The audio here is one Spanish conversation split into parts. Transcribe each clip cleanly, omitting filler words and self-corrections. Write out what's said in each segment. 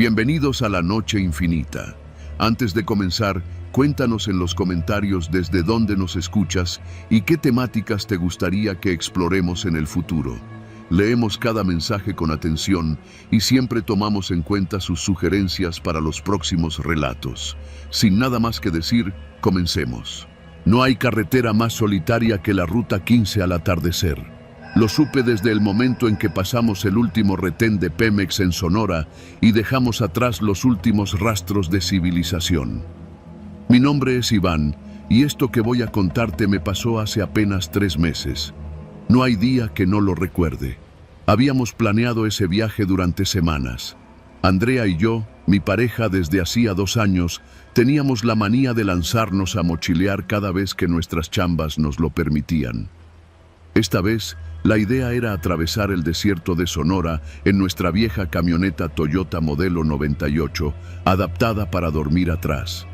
Bienvenidos a la Noche Infinita. Antes de comenzar, cuéntanos en los comentarios desde dónde nos escuchas y qué temáticas te gustaría que exploremos en el futuro. Leemos cada mensaje con atención y siempre tomamos en cuenta sus sugerencias para los próximos relatos. Sin nada más que decir, comencemos. No hay carretera más solitaria que la Ruta 15 al atardecer. Lo supe desde el momento en que pasamos el último retén de Pemex en Sonora y dejamos atrás los últimos rastros de civilización. Mi nombre es Iván y esto que voy a contarte me pasó hace apenas 3 meses. No hay día que no lo recuerde. Habíamos planeado ese viaje durante semanas. Andrea y yo, mi pareja desde hacía 2 años, teníamos la manía de lanzarnos a mochilear cada vez que nuestras chambas nos lo permitían. Esta vez, la idea era atravesar el desierto de Sonora en nuestra vieja camioneta Toyota modelo 98, adaptada para dormir atrás.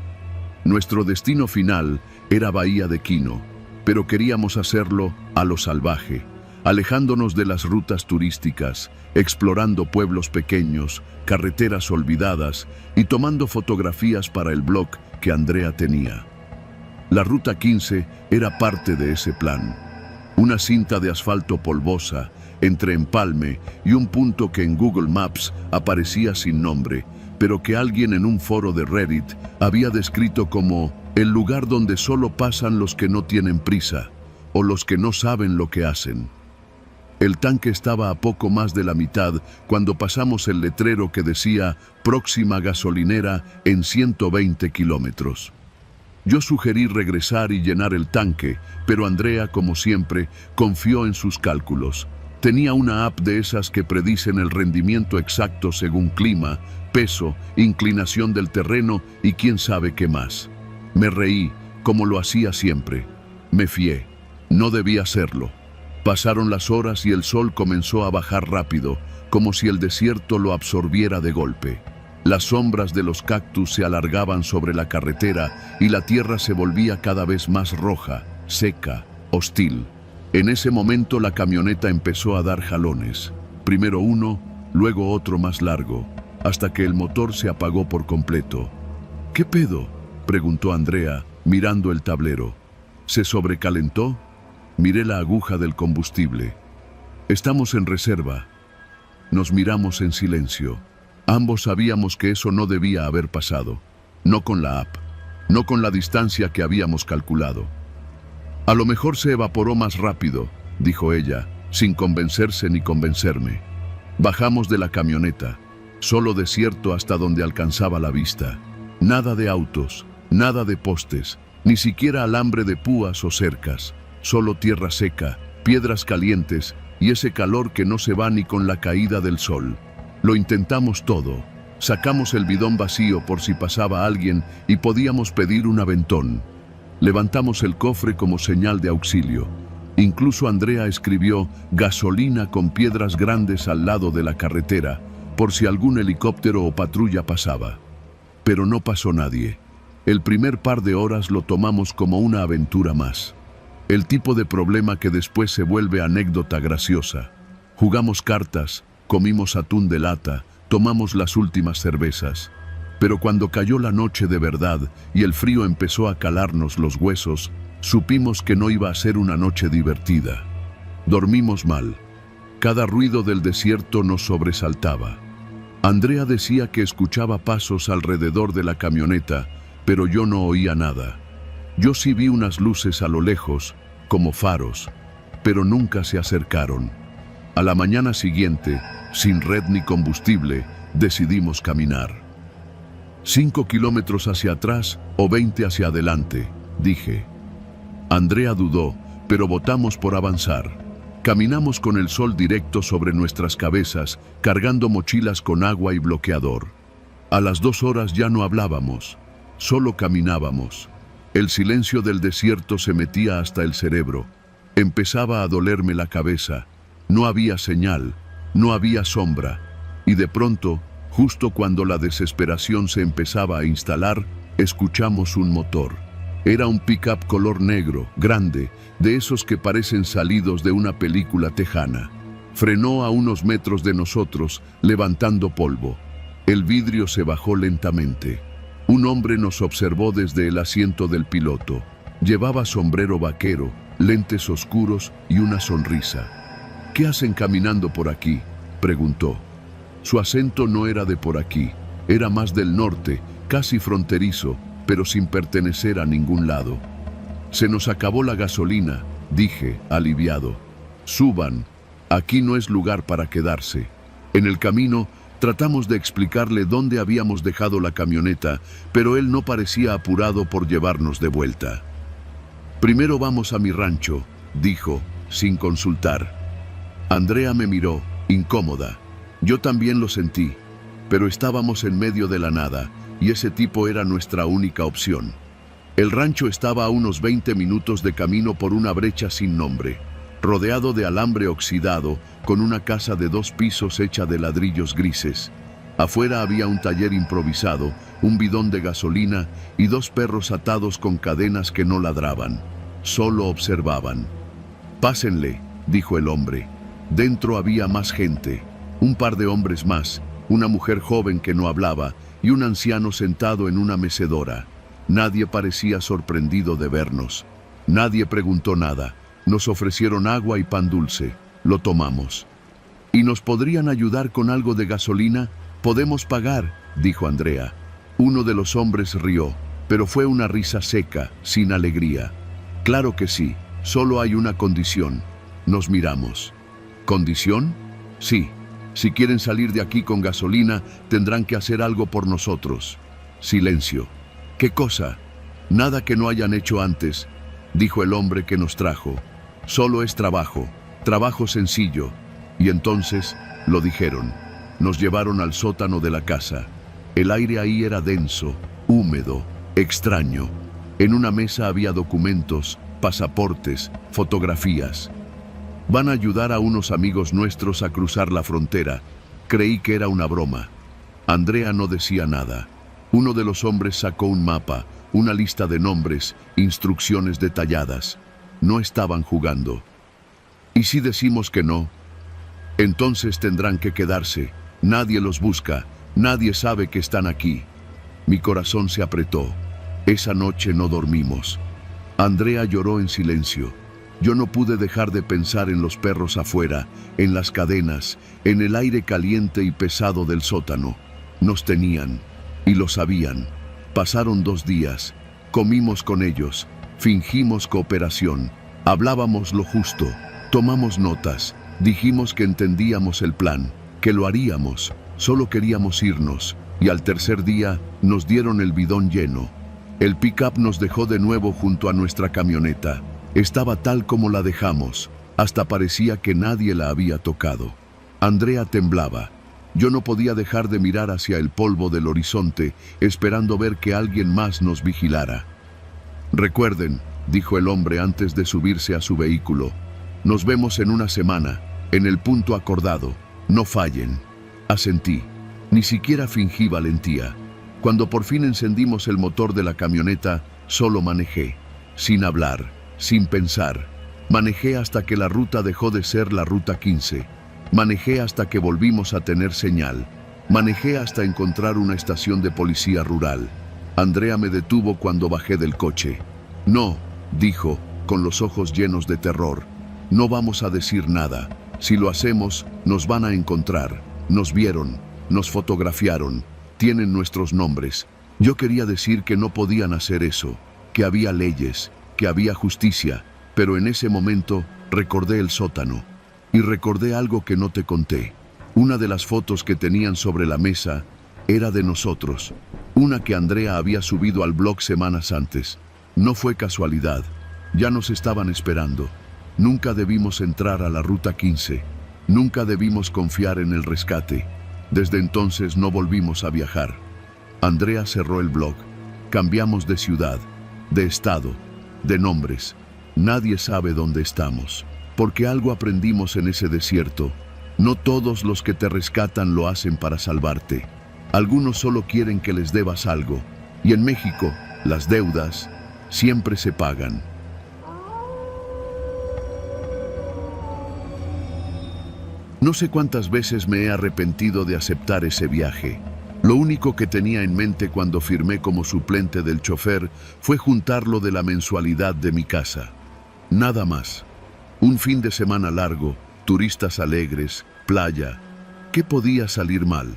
Nuestro destino final era Bahía de Quino, pero queríamos hacerlo a lo salvaje, alejándonos de las rutas turísticas, explorando pueblos pequeños, carreteras olvidadas y tomando fotografías para el blog que Andrea tenía. La Ruta 15 era parte de ese plan. Una cinta de asfalto polvosa entre empalme y un punto que en Google Maps aparecía sin nombre, pero que alguien en un foro de Reddit había descrito como el lugar donde solo pasan los que no tienen prisa o los que no saben lo que hacen. El tanque estaba a poco más de la mitad cuando pasamos el letrero que decía próxima gasolinera en 120 kilómetros. Yo sugerí regresar y llenar el tanque, pero Andrea, como siempre, confió en sus cálculos. Tenía una app de esas que predicen el rendimiento exacto según clima, peso, inclinación del terreno y quién sabe qué más. Me reí, como lo hacía siempre. Me fié. No debía hacerlo. Pasaron las horas y el sol comenzó a bajar rápido, como si el desierto lo absorbiera de golpe. Las sombras de los cactus se alargaban sobre la carretera y la tierra se volvía cada vez más roja, seca, hostil. En ese momento la camioneta empezó a dar jalones. Primero uno, luego otro más largo, hasta que el motor se apagó por completo. ¿Qué pedo?, preguntó Andrea, mirando el tablero. ¿Se sobrecalentó? Miré la aguja del combustible. Estamos en reserva. Nos miramos en silencio. Ambos sabíamos que eso no debía haber pasado. No con la app, no con la distancia que habíamos calculado. A lo mejor se evaporó más rápido, dijo ella, sin convencerse ni convencerme. Bajamos de la camioneta, solo desierto hasta donde alcanzaba la vista. Nada de autos, nada de postes, ni siquiera alambre de púas o cercas. Solo tierra seca, piedras calientes y ese calor que no se va ni con la caída del sol. Lo intentamos todo. Sacamos el bidón vacío por si pasaba alguien y podíamos pedir un aventón. Levantamos el cofre como señal de auxilio. Incluso Andrea escribió gasolina con piedras grandes al lado de la carretera, por si algún helicóptero o patrulla pasaba. Pero no pasó nadie. El primer par de horas lo tomamos como una aventura más. El tipo de problema que después se vuelve anécdota graciosa. Jugamos cartas, comimos atún de lata, tomamos las últimas cervezas. Pero cuando cayó la noche de verdad y el frío empezó a calarnos los huesos, supimos que no iba a ser una noche divertida. Dormimos mal. Cada ruido del desierto nos sobresaltaba. Andrea decía que escuchaba pasos alrededor de la camioneta, pero yo no oía nada. Yo sí vi unas luces a lo lejos, como faros, pero nunca se acercaron. A la mañana siguiente, sin red ni combustible, decidimos caminar. 5 kilómetros hacia atrás o 20 hacia adelante, dije. Andrea dudó, pero votamos por avanzar. Caminamos con el sol directo sobre nuestras cabezas, cargando mochilas con agua y bloqueador. A las 2 horas ya no hablábamos, solo caminábamos. El silencio del desierto se metía hasta el cerebro. Empezaba a dolerme la cabeza. No había señal, no había sombra. Y de pronto, justo cuando la desesperación se empezaba a instalar, escuchamos un motor. Era un pick-up color negro, grande, de esos que parecen salidos de una película tejana. Frenó a unos metros de nosotros, levantando polvo. El vidrio se bajó lentamente. Un hombre nos observó desde el asiento del piloto. Llevaba sombrero vaquero, lentes oscuros y una sonrisa. «¿Qué hacen caminando por aquí?», preguntó. Su acento no era de por aquí, era más del norte, casi fronterizo, pero sin pertenecer a ningún lado. «Se nos acabó la gasolina», dije, aliviado. «Suban, aquí no es lugar para quedarse». En el camino, tratamos de explicarle dónde habíamos dejado la camioneta, pero él no parecía apurado por llevarnos de vuelta. «Primero vamos a mi rancho», dijo, sin consultar. Andrea me miró, incómoda. Yo también lo sentí, pero estábamos en medio de la nada, y ese tipo era nuestra única opción. El rancho estaba a unos 20 minutos de camino por una brecha sin nombre, rodeado de alambre oxidado, con una casa de 2 pisos hecha de ladrillos grises. Afuera había un taller improvisado, un bidón de gasolina y 2 perros atados con cadenas que no ladraban, solo observaban. «Pásenle», dijo el hombre. Dentro había más gente, un par de hombres más, una mujer joven que no hablaba y un anciano sentado en una mecedora. Nadie parecía sorprendido de vernos. Nadie preguntó nada. Nos ofrecieron agua y pan dulce. Lo tomamos. «¿Y nos podrían ayudar con algo de gasolina? Podemos pagar», dijo Andrea. Uno de los hombres rió, pero fue una risa seca, sin alegría. «Claro que sí, solo hay una condición». Nos miramos. «¿Condición?» «Sí. Si quieren salir de aquí con gasolina, tendrán que hacer algo por nosotros». Silencio. «¿Qué cosa?» «Nada que no hayan hecho antes», dijo el hombre que nos trajo. «Solo es trabajo, trabajo sencillo». Y entonces lo dijeron. Nos llevaron al sótano de la casa. El aire ahí era denso, húmedo, extraño. En una mesa había documentos, pasaportes, fotografías. «Van a ayudar a unos amigos nuestros a cruzar la frontera». Creí que era una broma. Andrea no decía nada. Uno de los hombres sacó un mapa, una lista de nombres, instrucciones detalladas. No estaban jugando. «¿Y si decimos que no?» «Entonces tendrán que quedarse. Nadie los busca. Nadie sabe que están aquí». Mi corazón se apretó. Esa noche no dormimos. Andrea lloró en silencio. Yo no pude dejar de pensar en los perros afuera, en las cadenas, en el aire caliente y pesado del sótano. Nos tenían, y lo sabían. Pasaron 2 días. Comimos con ellos. Fingimos cooperación. Hablábamos lo justo. Tomamos notas. Dijimos que entendíamos el plan, que lo haríamos. Solo queríamos irnos. Y al tercer día nos dieron el bidón lleno. El pick-up nos dejó de nuevo junto a nuestra camioneta. Estaba tal como la dejamos. Hasta parecía que nadie la había tocado. Andrea temblaba. Yo no podía dejar de mirar hacia el polvo del horizonte, esperando ver que alguien más nos vigilara. «Recuerden», dijo el hombre antes de subirse a su vehículo, «nos vemos en una semana, en el punto acordado. No fallen». Asentí. Ni siquiera fingí valentía. Cuando por fin encendimos el motor de la camioneta, solo manejé, sin hablar, sin pensar. Manejé hasta que la ruta dejó de ser la ruta 15. Manejé hasta que volvimos a tener señal. Manejé hasta encontrar una estación de policía rural. Andrea me detuvo cuando bajé del coche. «No», dijo, con los ojos llenos de terror. «No vamos a decir nada. Si lo hacemos, nos van a encontrar. Nos vieron, nos fotografiaron, tienen nuestros nombres». Yo quería decir que no podían hacer eso, que había leyes, que había justicia, pero en ese momento recordé el sótano. Y recordé algo que no te conté. Una de las fotos que tenían sobre la mesa era de nosotros. Una que Andrea había subido al blog semanas antes. No fue casualidad. Ya nos estaban esperando. Nunca debimos entrar a la ruta 15. Nunca debimos confiar en el rescate. Desde entonces no volvimos a viajar. Andrea cerró el blog. Cambiamos de ciudad, de estado, de nombres. Nadie sabe dónde estamos. Porque algo aprendimos en ese desierto. No todos los que te rescatan lo hacen para salvarte. Algunos solo quieren que les debas algo. Y en México, las deudas siempre se pagan. No sé cuántas veces me he arrepentido de aceptar ese viaje. Lo único que tenía en mente cuando firmé como suplente del chofer fue juntarlo de la mensualidad de mi casa. Nada más. Un fin de semana largo, turistas alegres, playa. ¿Qué podía salir mal?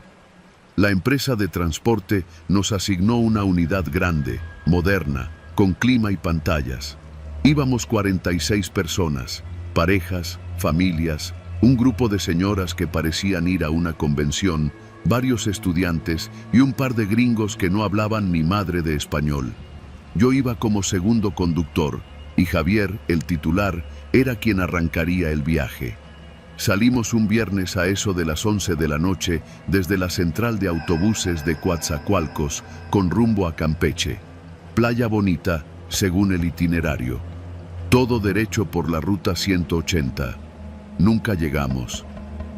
La empresa de transporte nos asignó una unidad grande, moderna, con clima y pantallas. Íbamos 46 personas, parejas, familias, un grupo de señoras que parecían ir a una convención, varios estudiantes y un par de gringos que no hablaban ni madre de español. Yo iba como segundo conductor y Javier, el titular, era quien arrancaría el viaje. Salimos un viernes a eso de las 11 de la noche desde la central de autobuses de Coatzacoalcos con rumbo a Campeche. Playa bonita, según el itinerario. Todo derecho por la ruta 180. Nunca llegamos.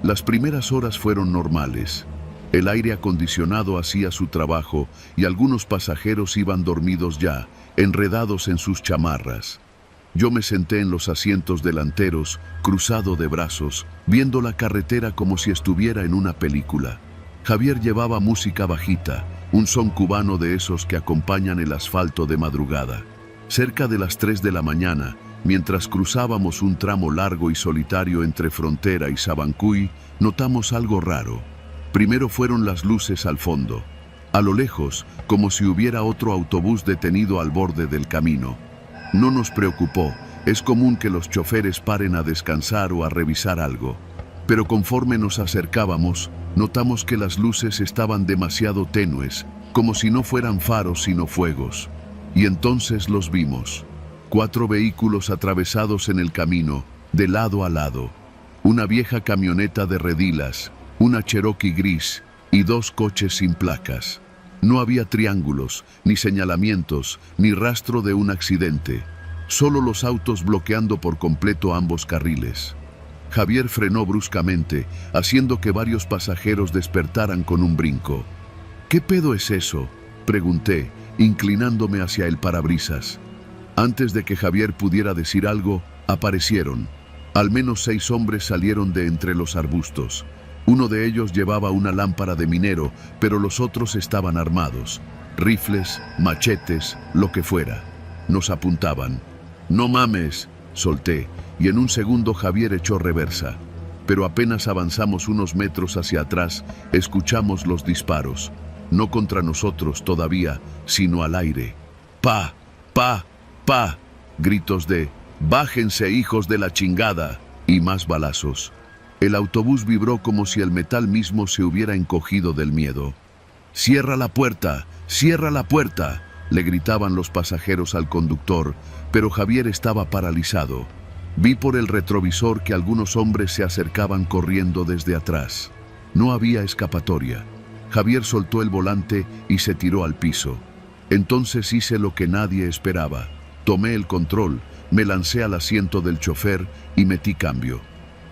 Las primeras horas fueron normales. El aire acondicionado hacía su trabajo y algunos pasajeros iban dormidos ya, enredados en sus chamarras. Yo me senté en los asientos delanteros, cruzado de brazos, viendo la carretera como si estuviera en una película. Javier llevaba música bajita, un son cubano de esos que acompañan el asfalto de madrugada. Cerca de las 3 de la mañana, mientras cruzábamos un tramo largo y solitario entre Frontera y Sabancuy, notamos algo raro. Primero fueron las luces al fondo. A lo lejos, como si hubiera otro autobús detenido al borde del camino. No nos preocupó, es común que los choferes paren a descansar o a revisar algo. Pero conforme nos acercábamos, notamos que las luces estaban demasiado tenues, como si no fueran faros sino fuegos. Y entonces los vimos. 4 vehículos atravesados en el camino, de lado a lado. Una vieja camioneta de redilas, una Cherokee gris y 2 coches sin placas. No había triángulos, ni señalamientos, ni rastro de un accidente. Solo los autos bloqueando por completo ambos carriles. Javier frenó bruscamente, haciendo que varios pasajeros despertaran con un brinco. ¿Qué pedo es eso?, pregunté, inclinándome hacia el parabrisas. Antes de que Javier pudiera decir algo, aparecieron. Al menos 6 hombres salieron de entre los arbustos. Uno de ellos llevaba una lámpara de minero, pero los otros estaban armados. Rifles, machetes, lo que fuera. Nos apuntaban. «No mames», solté, y en un segundo Javier echó reversa. Pero apenas avanzamos unos metros hacia atrás, escuchamos los disparos. No contra nosotros todavía, sino al aire. «¡Pa! ¡Pa! ¡Pa!», gritos de «¡Bájense, hijos de la chingada!» y más balazos. El autobús vibró como si el metal mismo se hubiera encogido del miedo. «¡Cierra la puerta! ¡Cierra la puerta!», le gritaban los pasajeros al conductor, pero Javier estaba paralizado. Vi por el retrovisor que algunos hombres se acercaban corriendo desde atrás. No había escapatoria. Javier soltó el volante y se tiró al piso. Entonces hice lo que nadie esperaba. Tomé el control, me lancé al asiento del chofer y metí cambio.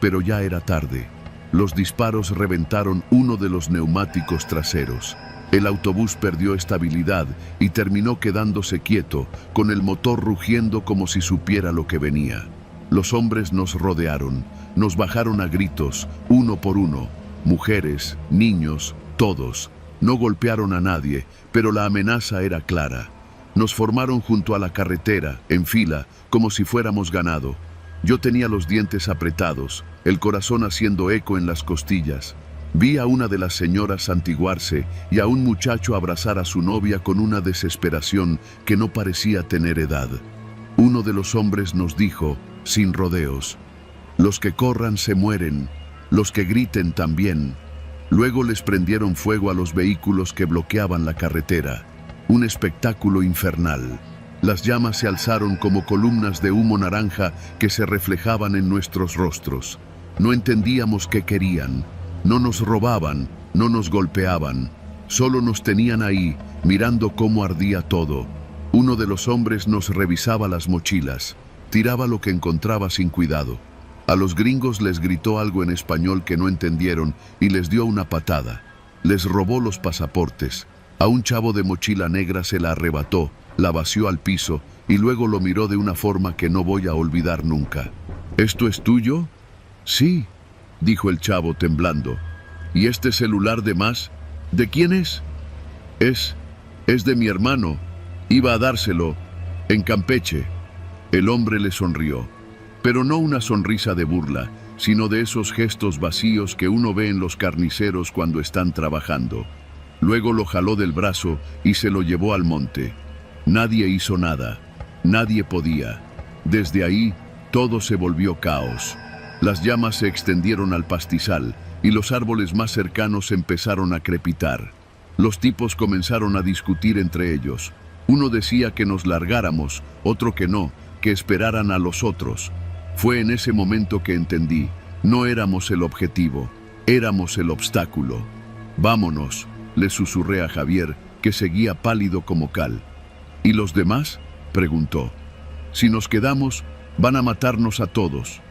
Pero ya era tarde. Los disparos reventaron uno de los neumáticos traseros. El autobús perdió estabilidad y terminó quedándose quieto, con el motor rugiendo como si supiera lo que venía. Los hombres nos rodearon, nos bajaron a gritos, uno por uno. Mujeres, niños, todos. No golpearon a nadie, pero la amenaza era clara. Nos formaron junto a la carretera, en fila, como si fuéramos ganado. Yo tenía los dientes apretados, el corazón haciendo eco en las costillas. Vi a una de las señoras santiguarse y a un muchacho abrazar a su novia con una desesperación que no parecía tener edad. Uno de los hombres nos dijo, sin rodeos: «Los que corran se mueren, los que griten también». Luego les prendieron fuego a los vehículos que bloqueaban la carretera. Un espectáculo infernal. Las llamas se alzaron como columnas de humo naranja que se reflejaban en nuestros rostros. No entendíamos qué querían. No nos robaban, no nos golpeaban. Solo nos tenían ahí, mirando cómo ardía todo. Uno de los hombres nos revisaba las mochilas. Tiraba lo que encontraba sin cuidado. A los gringos les gritó algo en español que no entendieron y les dio una patada. Les robó los pasaportes. A un chavo de mochila negra se la arrebató, la vació al piso y luego lo miró de una forma que no voy a olvidar nunca. «¿Esto es tuyo?». «Sí», dijo el chavo temblando. «¿Y este celular de más? ¿De quién es?». Es de mi hermano. Iba a dárselo en Campeche. El hombre le sonrió, pero no una sonrisa de burla, sino de esos gestos vacíos que uno ve en los carniceros cuando están trabajando. Luego lo jaló del brazo y se lo llevó al monte. Nadie hizo nada, nadie podía. Desde ahí, todo se volvió caos. Las llamas se extendieron al pastizal y los árboles más cercanos empezaron a crepitar. Los tipos comenzaron a discutir entre ellos. Uno decía que nos largáramos, otro que no, que esperaran a los otros. Fue en ese momento que entendí, no éramos el objetivo, éramos el obstáculo. Vámonos, le susurré a Javier, que seguía pálido como cal. ¿Y los demás?, preguntó. Si nos quedamos, van a matarnos a todos.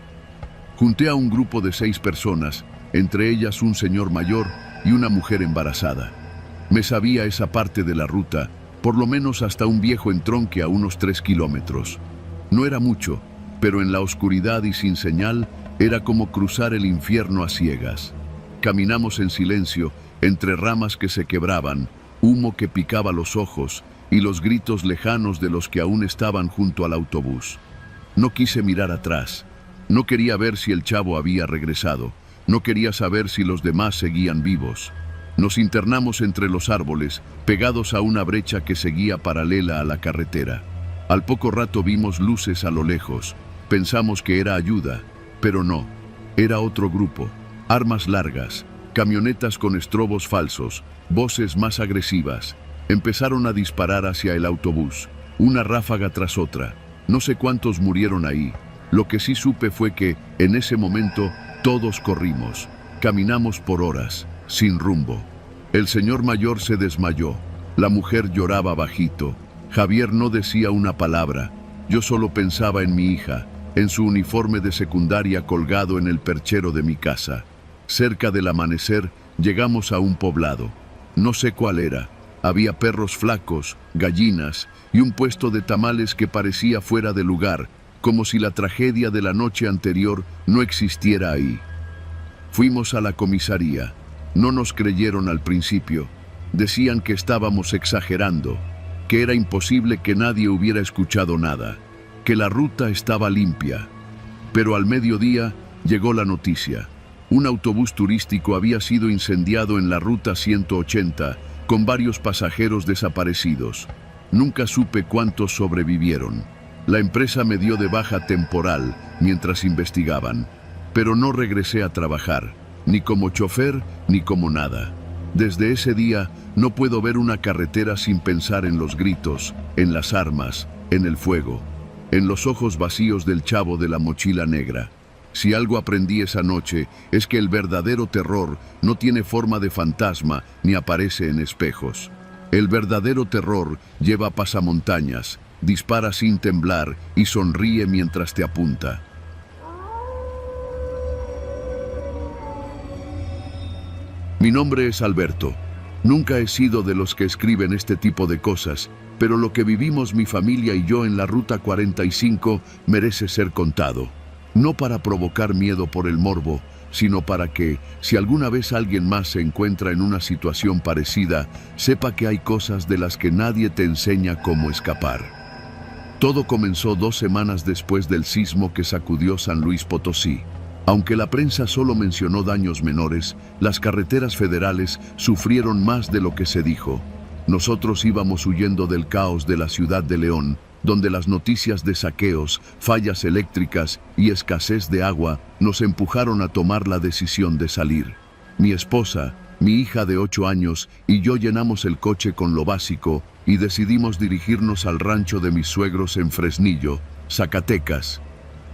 Junté a un grupo de 6 personas, entre ellas un señor mayor y una mujer embarazada. Me sabía esa parte de la ruta, por lo menos hasta un viejo entronque a unos 3 kilómetros. No era mucho, pero en la oscuridad y sin señal, era como cruzar el infierno a ciegas. Caminamos en silencio, entre ramas que se quebraban, humo que picaba los ojos y los gritos lejanos de los que aún estaban junto al autobús. No quise mirar atrás. No quería ver si el chavo había regresado. No quería saber si los demás seguían vivos. Nos internamos entre los árboles, pegados a una brecha que seguía paralela a la carretera. Al poco rato vimos luces a lo lejos. Pensamos que era ayuda, pero no. Era otro grupo. Armas largas, camionetas con estrobos falsos, voces más agresivas. Empezaron a disparar hacia el autobús, una ráfaga tras otra. No sé cuántos murieron ahí. Lo que sí supe fue que, en ese momento, todos corrimos. Caminamos por horas, sin rumbo. El señor mayor se desmayó. La mujer lloraba bajito. Javier no decía una palabra. Yo solo pensaba en mi hija, en su uniforme de secundaria colgado en el perchero de mi casa. Cerca del amanecer, llegamos a un poblado. No sé cuál era. Había perros flacos, gallinas y un puesto de tamales que parecía fuera de lugar, como si la tragedia de la noche anterior no existiera ahí. Fuimos a la comisaría. No nos creyeron al principio. Decían que estábamos exagerando, que era imposible que nadie hubiera escuchado nada, que la ruta estaba limpia. Pero al mediodía llegó la noticia. Un autobús turístico había sido incendiado en la ruta 180, con varios pasajeros desaparecidos. Nunca supe cuántos sobrevivieron. La empresa me dio de baja temporal mientras investigaban, pero no regresé a trabajar, ni como chofer ni como nada. Desde ese día no puedo ver una carretera sin pensar en los gritos, en las armas, en el fuego, en los ojos vacíos del chavo de la mochila negra. Si algo aprendí esa noche es que el verdadero terror no tiene forma de fantasma ni aparece en espejos. El verdadero terror lleva pasamontañas, dispara sin temblar y sonríe mientras te apunta. Mi nombre es Alberto. Nunca he sido de los que escriben este tipo de cosas, pero lo que vivimos mi familia y yo en la Ruta 45 merece ser contado. No para provocar miedo por el morbo, sino para que, si alguna vez alguien más se encuentra en una situación parecida, sepa que hay cosas de las que nadie te enseña cómo escapar. Todo comenzó 2 semanas después del sismo que sacudió San Luis Potosí. Aunque la prensa solo mencionó daños menores, las carreteras federales sufrieron más de lo que se dijo. Nosotros íbamos huyendo del caos de la ciudad de León, donde las noticias de saqueos, fallas eléctricas y escasez de agua nos empujaron a tomar la decisión de salir. Mi esposa, mi hija de 8 años y yo llenamos el coche con lo básico y decidimos dirigirnos al rancho de mis suegros en Fresnillo, Zacatecas.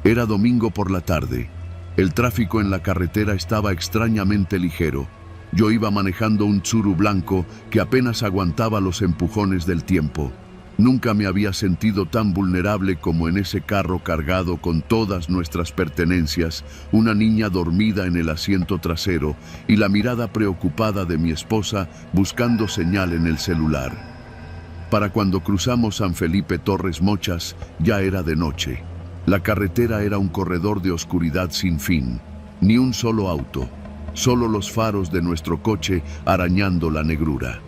Era domingo por la tarde. El tráfico en la carretera estaba extrañamente ligero. Yo iba manejando un Tsuru blanco que apenas aguantaba los empujones del tiempo. Nunca me había sentido tan vulnerable como en ese carro cargado con todas nuestras pertenencias, una niña dormida en el asiento trasero y la mirada preocupada de mi esposa buscando señal en el celular. Para cuando cruzamos San Felipe Torres Mochas, ya era de noche. La carretera era un corredor de oscuridad sin fin. Ni un solo auto, solo los faros de nuestro coche arañando la negrura.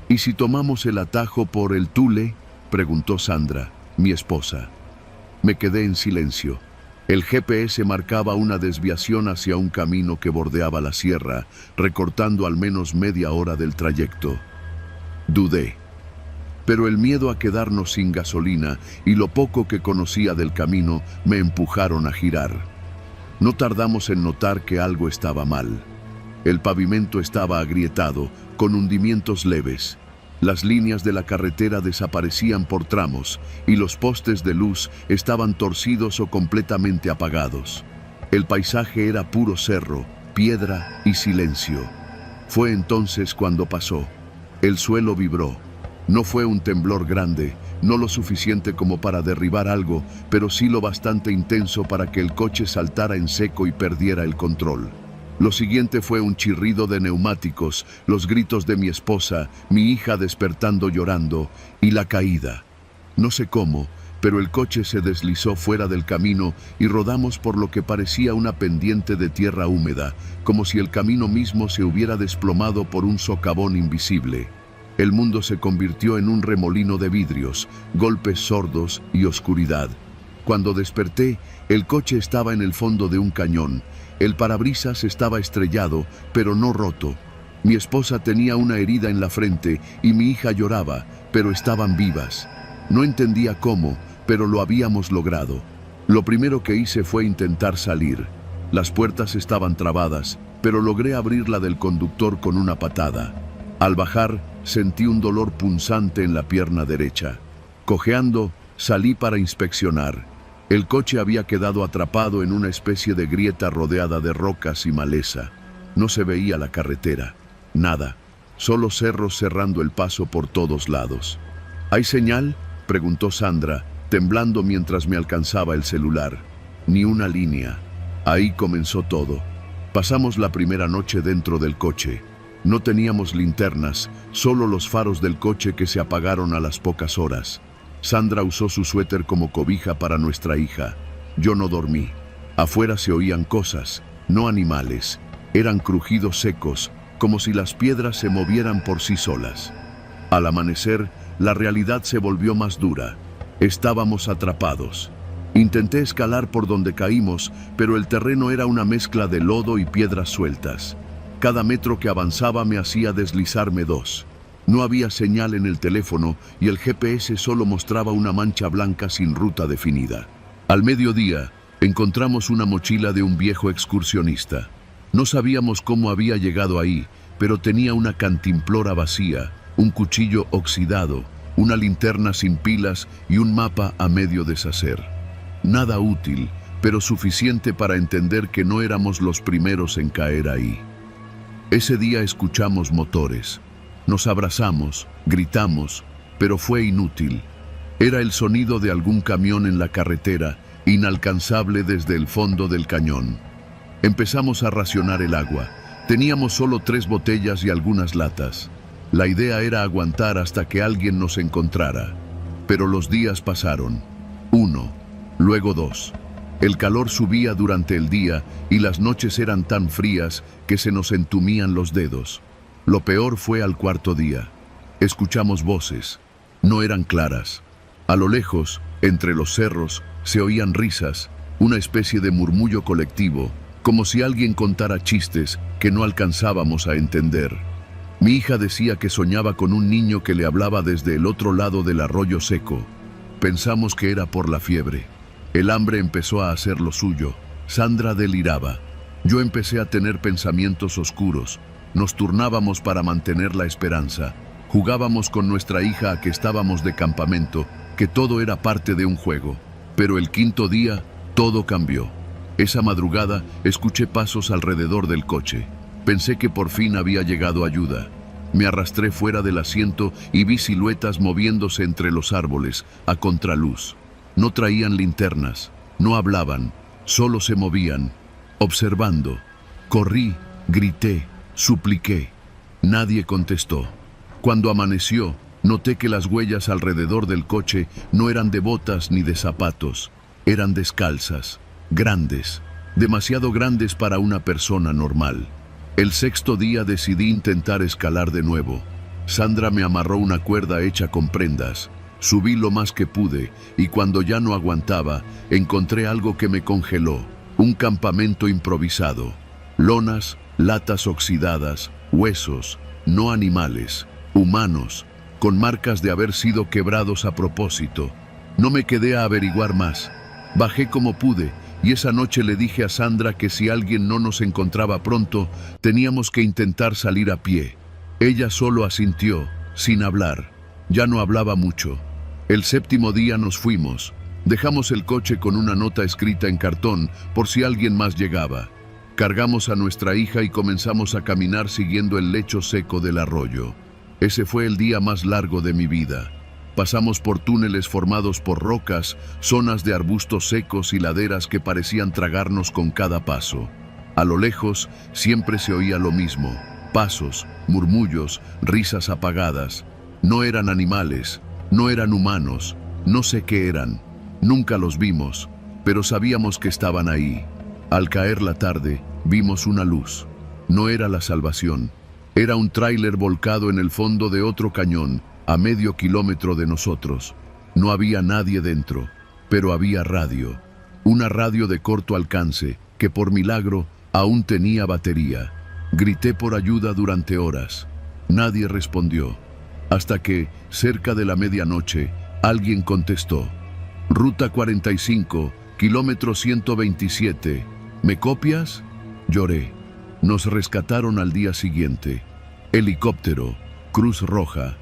¿Y si tomamos el atajo por el Tule?, preguntó Sandra, mi esposa. Me quedé en silencio. El GPS marcaba una desviación hacia un camino que bordeaba la sierra, recortando al menos media hora del trayecto. Dudé. Pero el miedo a quedarnos sin gasolina y lo poco que conocía del camino me empujaron a girar. No tardamos en notar que algo estaba mal. El pavimento estaba agrietado, con hundimientos leves. Las líneas de la carretera desaparecían por tramos y los postes de luz estaban torcidos o completamente apagados. El paisaje era puro cerro, piedra y silencio. Fue entonces cuando pasó. El suelo vibró. No fue un temblor grande, no lo suficiente como para derribar algo, pero sí lo bastante intenso para que el coche saltara en seco y perdiera el control. Lo siguiente fue un chirrido de neumáticos, los gritos de mi esposa, mi hija despertando llorando, y la caída. No sé cómo, pero el coche se deslizó fuera del camino y rodamos por lo que parecía una pendiente de tierra húmeda, como si el camino mismo se hubiera desplomado por un socavón invisible. El mundo se convirtió en un remolino de vidrios, golpes sordos y oscuridad. Cuando desperté, el coche estaba en el fondo de un cañón. El parabrisas estaba estrellado, pero no roto. Mi esposa tenía una herida en la frente y mi hija lloraba, pero estaban vivas. No entendía cómo, pero lo habíamos logrado. Lo primero que hice fue intentar salir. Las puertas estaban trabadas, pero logré abrir la del conductor con una patada. Al bajar, sentí un dolor punzante en la pierna derecha. Cojeando, salí para inspeccionar. El coche había quedado atrapado en una especie de grieta rodeada de rocas y maleza. No se veía la carretera. Nada. Solo cerros cerrando el paso por todos lados. ¿Hay señal?, preguntó Sandra, temblando mientras me alcanzaba el celular. Ni una línea. Ahí comenzó todo. Pasamos la primera noche dentro del coche. No teníamos linternas, solo los faros del coche que se apagaron a las pocas horas. Sandra usó su suéter como cobija para nuestra hija. Yo no dormí. Afuera se oían cosas, no animales. Eran crujidos secos, como si las piedras se movieran por sí solas. Al amanecer, la realidad se volvió más dura. Estábamos atrapados. Intenté escalar por donde caímos, pero el terreno era una mezcla de lodo y piedras sueltas. Cada metro que avanzaba me hacía deslizarme 2. No había señal en el teléfono y el GPS solo mostraba una mancha blanca sin ruta definida. Al mediodía, encontramos una mochila de un viejo excursionista. No sabíamos cómo había llegado ahí, pero tenía una cantimplora vacía, un cuchillo oxidado, una linterna sin pilas y un mapa a medio deshacer. Nada útil, pero suficiente para entender que no éramos los primeros en caer ahí. Ese día escuchamos motores. Nos abrazamos, gritamos, pero fue inútil. Era el sonido de algún camión en la carretera, inalcanzable desde el fondo del cañón. Empezamos a racionar el agua. Teníamos solo 3 botellas y algunas latas. La idea era aguantar hasta que alguien nos encontrara. Pero los días pasaron. 1, luego 2. El calor subía durante el día y las noches eran tan frías que se nos entumían los dedos. Lo peor fue al 4.º día. Escuchamos voces. No eran claras. A lo lejos, entre los cerros, se oían risas, una especie de murmullo colectivo, como si alguien contara chistes que no alcanzábamos a entender. Mi hija decía que soñaba con un niño que le hablaba desde el otro lado del arroyo seco. Pensamos que era por la fiebre. El hambre empezó a hacer lo suyo. Sandra deliraba. Yo empecé a tener pensamientos oscuros. Nos turnábamos para mantener la esperanza. Jugábamos con nuestra hija a que estábamos de campamento, que todo era parte de un juego. Pero el 5.º día, todo cambió. Esa madrugada, escuché pasos alrededor del coche. Pensé que por fin había llegado ayuda. Me arrastré fuera del asiento y vi siluetas moviéndose entre los árboles, a contraluz. No traían linternas, no hablaban, solo se movían, observando. Corrí, grité, supliqué. Nadie contestó. Cuando amaneció, noté que las huellas alrededor del coche no eran de botas ni de zapatos. Eran descalzas, grandes, demasiado grandes para una persona normal. El 6.º día decidí intentar escalar de nuevo. Sandra me amarró una cuerda hecha con prendas. Subí lo más que pude y cuando ya no aguantaba, encontré algo que me congeló. Un campamento improvisado. Lonas, latas oxidadas, huesos, no animales, humanos, con marcas de haber sido quebrados a propósito. No me quedé a averiguar más. Bajé como pude y esa noche le dije a Sandra que si alguien no nos encontraba pronto, teníamos que intentar salir a pie. Ella solo asintió, sin hablar. Ya no hablaba mucho. El 7º día nos fuimos. Dejamos el coche con una nota escrita en cartón por si alguien más llegaba. Cargamos a nuestra hija y comenzamos a caminar siguiendo el lecho seco del arroyo. Ese fue el día más largo de mi vida. Pasamos por túneles formados por rocas, zonas de arbustos secos y laderas que parecían tragarnos con cada paso. A lo lejos siempre se oía lo mismo: pasos, murmullos, risas apagadas. No eran animales, no eran humanos, no sé qué eran. Nunca los vimos, pero sabíamos que estaban ahí. Al caer la tarde, vimos una luz. No era la salvación. Era un tráiler volcado en el fondo de otro cañón, a medio kilómetro de nosotros. No había nadie dentro, pero había radio. Una radio de corto alcance, que por milagro aún tenía batería. Grité por ayuda durante horas. Nadie respondió. Hasta que, cerca de la medianoche, alguien contestó. Ruta 45, kilómetro 127. ¿Me copias? Lloré. Nos rescataron al día siguiente. Helicóptero, Cruz Roja.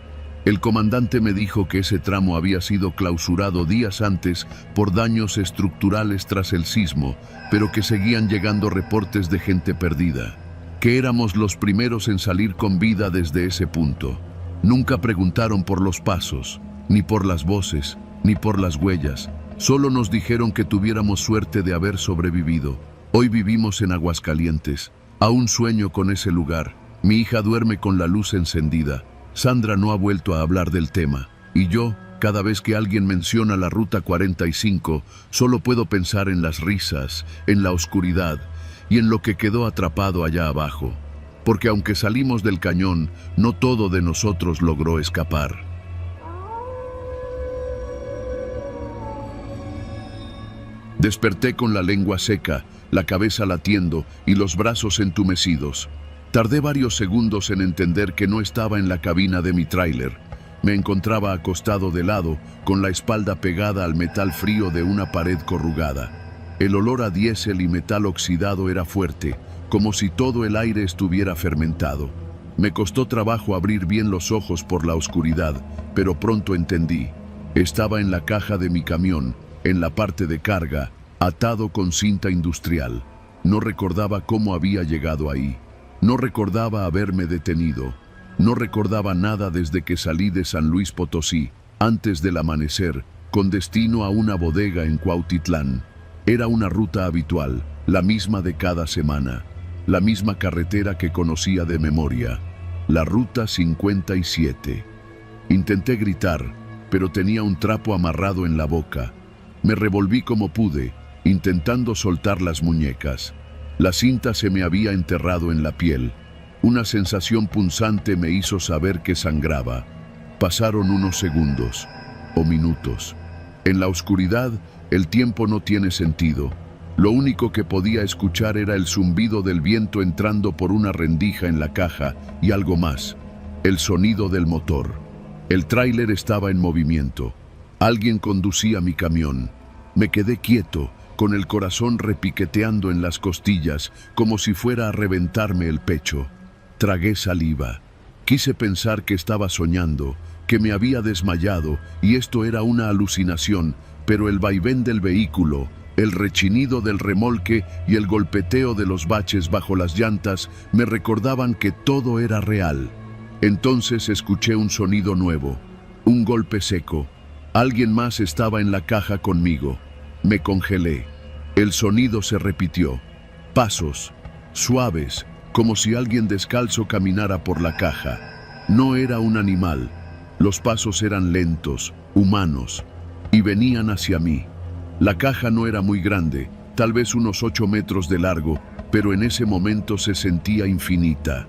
El comandante me dijo que ese tramo había sido clausurado días antes por daños estructurales tras el sismo, pero que seguían llegando reportes de gente perdida. Que éramos los primeros en salir con vida desde ese punto. Nunca preguntaron por los pasos, ni por las voces, ni por las huellas. Solo nos dijeron que tuviéramos suerte de haber sobrevivido. Hoy vivimos en Aguascalientes. Aún sueño con ese lugar. Mi hija duerme con la luz encendida. Sandra no ha vuelto a hablar del tema. Y yo, cada vez que alguien menciona la Ruta 45, solo puedo pensar en las risas, en la oscuridad y en lo que quedó atrapado allá abajo. Porque aunque salimos del cañón, no todo de nosotros logró escapar. Desperté con la lengua seca, la cabeza latiendo y los brazos entumecidos. Tardé varios segundos en entender que no estaba en la cabina de mi tráiler. Me encontraba acostado de lado, con la espalda pegada al metal frío de una pared corrugada. El olor a diésel y metal oxidado era fuerte, como si todo el aire estuviera fermentado. Me costó trabajo abrir bien los ojos por la oscuridad, pero pronto entendí. Estaba en la caja de mi camión, en la parte de carga, atado con cinta industrial. No recordaba cómo había llegado ahí. No recordaba haberme detenido. No recordaba nada desde que salí de San Luis Potosí, antes del amanecer, con destino a una bodega en Cuautitlán. Era una ruta habitual, la misma de cada semana. La misma carretera que conocía de memoria, la Ruta 57. Intenté gritar, pero tenía un trapo amarrado en la boca. Me revolví como pude, intentando soltar las muñecas. La cinta se me había enterrado en la piel. Una sensación punzante me hizo saber que sangraba. Pasaron unos segundos, o minutos. En la oscuridad, el tiempo no tiene sentido. Lo único que podía escuchar era el zumbido del viento entrando por una rendija en la caja y algo más, el sonido del motor. El tráiler estaba en movimiento. Alguien conducía mi camión. Me quedé quieto, con el corazón repiqueteando en las costillas, como si fuera a reventarme el pecho. Tragué saliva. Quise pensar que estaba soñando, que me había desmayado y esto era una alucinación, pero el vaivén del vehículo, el rechinido del remolque y el golpeteo de los baches bajo las llantas me recordaban que todo era real. Entonces escuché un sonido nuevo, un golpe seco. Alguien más estaba en la caja conmigo. Me congelé. El sonido se repitió. Pasos, suaves, como si alguien descalzo caminara por la caja. No era un animal. Los pasos eran lentos, humanos, y venían hacia mí. La caja no era muy grande, tal vez unos 8 metros de largo, pero en ese momento se sentía infinita.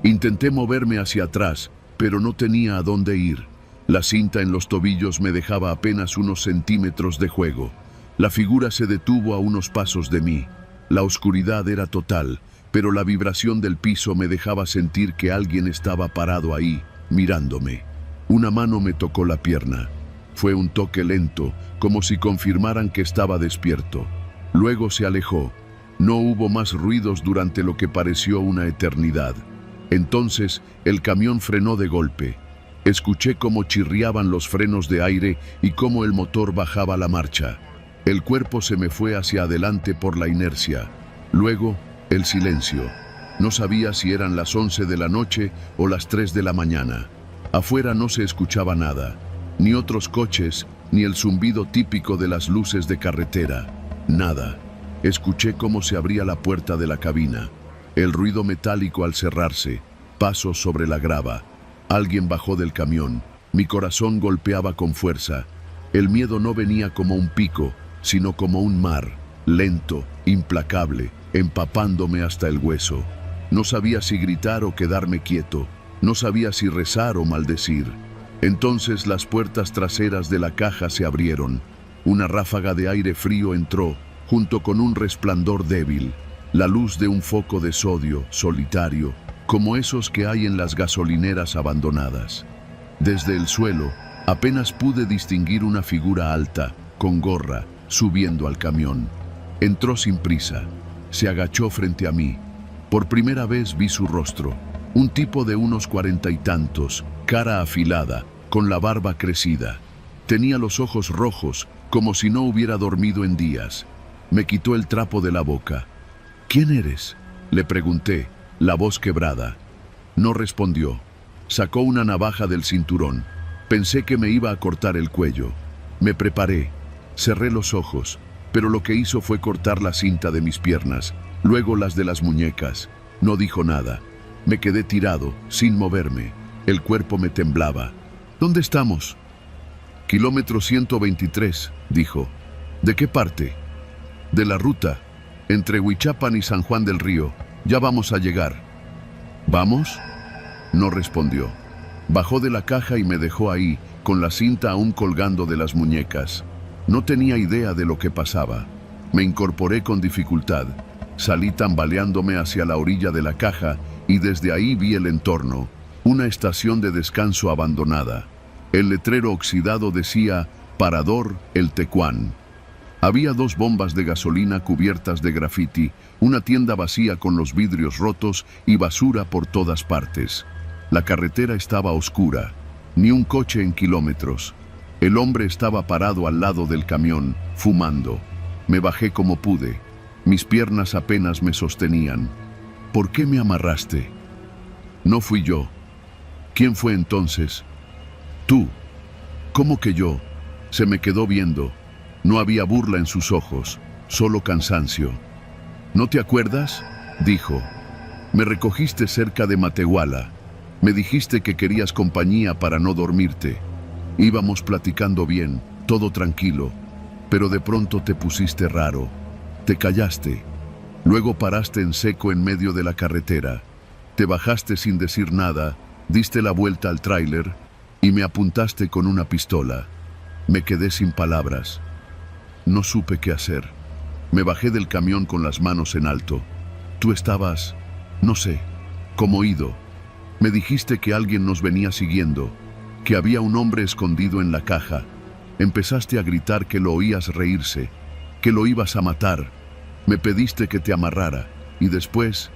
Intenté moverme hacia atrás, pero no tenía a dónde ir. La cinta en los tobillos me dejaba apenas unos centímetros de juego. La figura se detuvo a unos pasos de mí. La oscuridad era total, pero la vibración del piso me dejaba sentir que alguien estaba parado ahí, mirándome. Una mano me tocó la pierna. Fue un toque lento, como si confirmaran que estaba despierto. Luego se alejó. No hubo más ruidos durante lo que pareció una eternidad. Entonces, el camión frenó de golpe. Escuché cómo chirriaban los frenos de aire y cómo el motor bajaba la marcha. El cuerpo se me fue hacia adelante por la inercia. Luego, el silencio. No sabía si eran las 11 de la noche o las 3 de la mañana. Afuera no se escuchaba nada. Ni otros coches, ni el zumbido típico de las luces de carretera. Nada. Escuché cómo se abría la puerta de la cabina. El ruido metálico al cerrarse. Pasos sobre la grava. Alguien bajó del camión. Mi corazón golpeaba con fuerza. El miedo no venía como un pico, sino como un mar, lento, implacable, empapándome hasta el hueso. No sabía si gritar o quedarme quieto. No sabía si rezar o maldecir. Entonces las puertas traseras de la caja se abrieron. Una ráfaga de aire frío entró, junto con un resplandor débil. La luz de un foco de sodio, solitario, como esos que hay en las gasolineras abandonadas. Desde el suelo, apenas pude distinguir una figura alta, con gorra, subiendo al camión. Entró sin prisa. Se agachó frente a mí. Por primera vez vi su rostro. Un tipo de unos 40 y tantos, cara afilada, con la barba crecida. Tenía los ojos rojos, como si no hubiera dormido en días. Me quitó el trapo de la boca. ¿Quién eres?, le pregunté, la voz quebrada. No respondió. Sacó una navaja del cinturón. Pensé que me iba a cortar el cuello. Me preparé. Cerré los ojos, pero lo que hizo fue cortar la cinta de mis piernas, luego las de las muñecas. No dijo nada. Me quedé tirado, sin moverme. El cuerpo me temblaba. ¿Dónde estamos? Kilómetro 123, dijo. ¿De qué parte? De la ruta, entre Huichapan y San Juan del Río. Ya vamos a llegar. ¿Vamos? No respondió. Bajó de la caja y me dejó ahí, con la cinta aún colgando de las muñecas. No tenía idea de lo que pasaba. Me incorporé con dificultad. Salí tambaleándome hacia la orilla de la caja y desde ahí vi el entorno, una estación de descanso abandonada. El letrero oxidado decía Parador El Tecuán. Había 2 bombas de gasolina cubiertas de grafiti, una tienda vacía con los vidrios rotos y basura por todas partes. La carretera estaba oscura, ni un coche en kilómetros. El hombre estaba parado al lado del camión, fumando. Me bajé como pude. Mis piernas apenas me sostenían. ¿Por qué me amarraste? No fui yo. ¿Quién fue entonces? Tú. ¿Cómo que yo? Se me quedó viendo. No había burla en sus ojos, solo cansancio. ¿No te acuerdas?, dijo. Me recogiste cerca de Matehuala. Me dijiste que querías compañía para no dormirte. Íbamos platicando bien, todo tranquilo, pero de pronto te pusiste raro. Te callaste. Luego paraste en seco en medio de la carretera. Te bajaste sin decir nada, diste la vuelta al tráiler y me apuntaste con una pistola. Me quedé sin palabras. No supe qué hacer. Me bajé del camión con las manos en alto. Tú estabas, no sé, como ido. Me dijiste que alguien nos venía siguiendo, que había un hombre escondido en la caja. Empezaste a gritar que lo oías reírse, que lo ibas a matar. Me pediste que te amarrara y después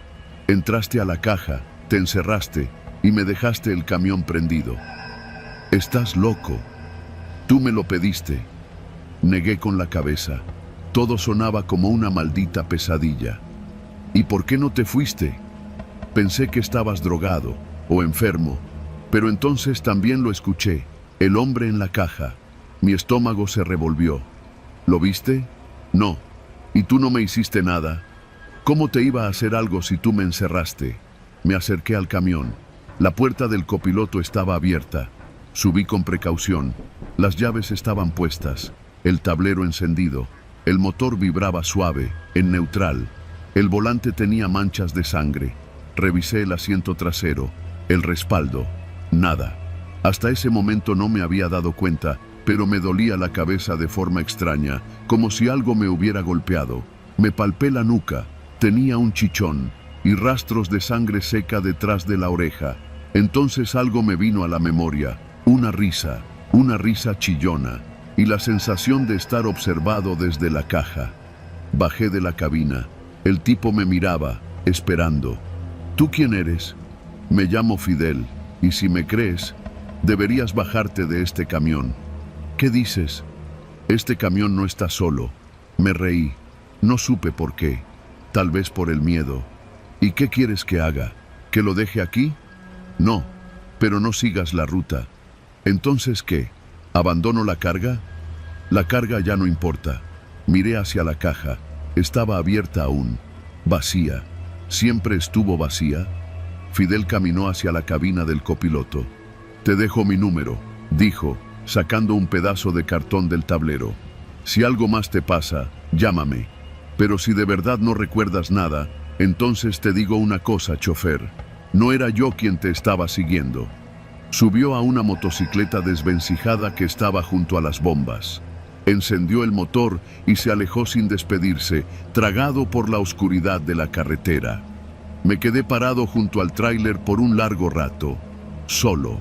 entraste a la caja, te encerraste y me dejaste el camión prendido. Estás loco. Tú me lo pediste. Negué con la cabeza. Todo sonaba como una maldita pesadilla. ¿Y por qué no te fuiste? Pensé que estabas drogado o enfermo, pero entonces también lo escuché, el hombre en la caja. Mi estómago se revolvió. ¿Lo viste? No. ¿Y tú no me hiciste nada? ¿Cómo te iba a hacer algo si tú me encerraste? Me acerqué al camión. La puerta del copiloto estaba abierta. Subí con precaución. Las llaves estaban puestas. El tablero encendido. El motor vibraba suave, en neutral. El volante tenía manchas de sangre. Revisé el asiento trasero, el respaldo. Nada. Hasta ese momento no me había dado cuenta, pero me dolía la cabeza de forma extraña, como si algo me hubiera golpeado. Me palpé la nuca, tenía un chichón y rastros de sangre seca detrás de la oreja. Entonces algo me vino a la memoria, una risa chillona, y la sensación de estar observado desde la caja. Bajé de la cabina. El tipo me miraba, esperando. ¿Tú quién eres? Me llamo Fidel, y si me crees, deberías bajarte de este camión. ¿Qué dices? Este camión no está solo. Me reí. No supe por qué. Tal vez por el miedo. ¿Y qué quieres que haga? ¿Que lo deje aquí? No, pero no sigas la ruta. ¿Entonces qué? ¿Abandono la carga? La carga ya no importa. Miré hacia la caja. Estaba abierta aún. Vacía. ¿Siempre estuvo vacía? Fidel caminó hacia la cabina del copiloto. Te dejo mi número, dijo, sacando un pedazo de cartón del tablero. Si algo más te pasa, llámame. Pero si de verdad no recuerdas nada, entonces te digo una cosa, chofer. No era yo quien te estaba siguiendo. Subió a una motocicleta desvencijada que estaba junto a las bombas. Encendió el motor y se alejó sin despedirse, tragado por la oscuridad de la carretera. Me quedé parado junto al tráiler por un largo rato, solo.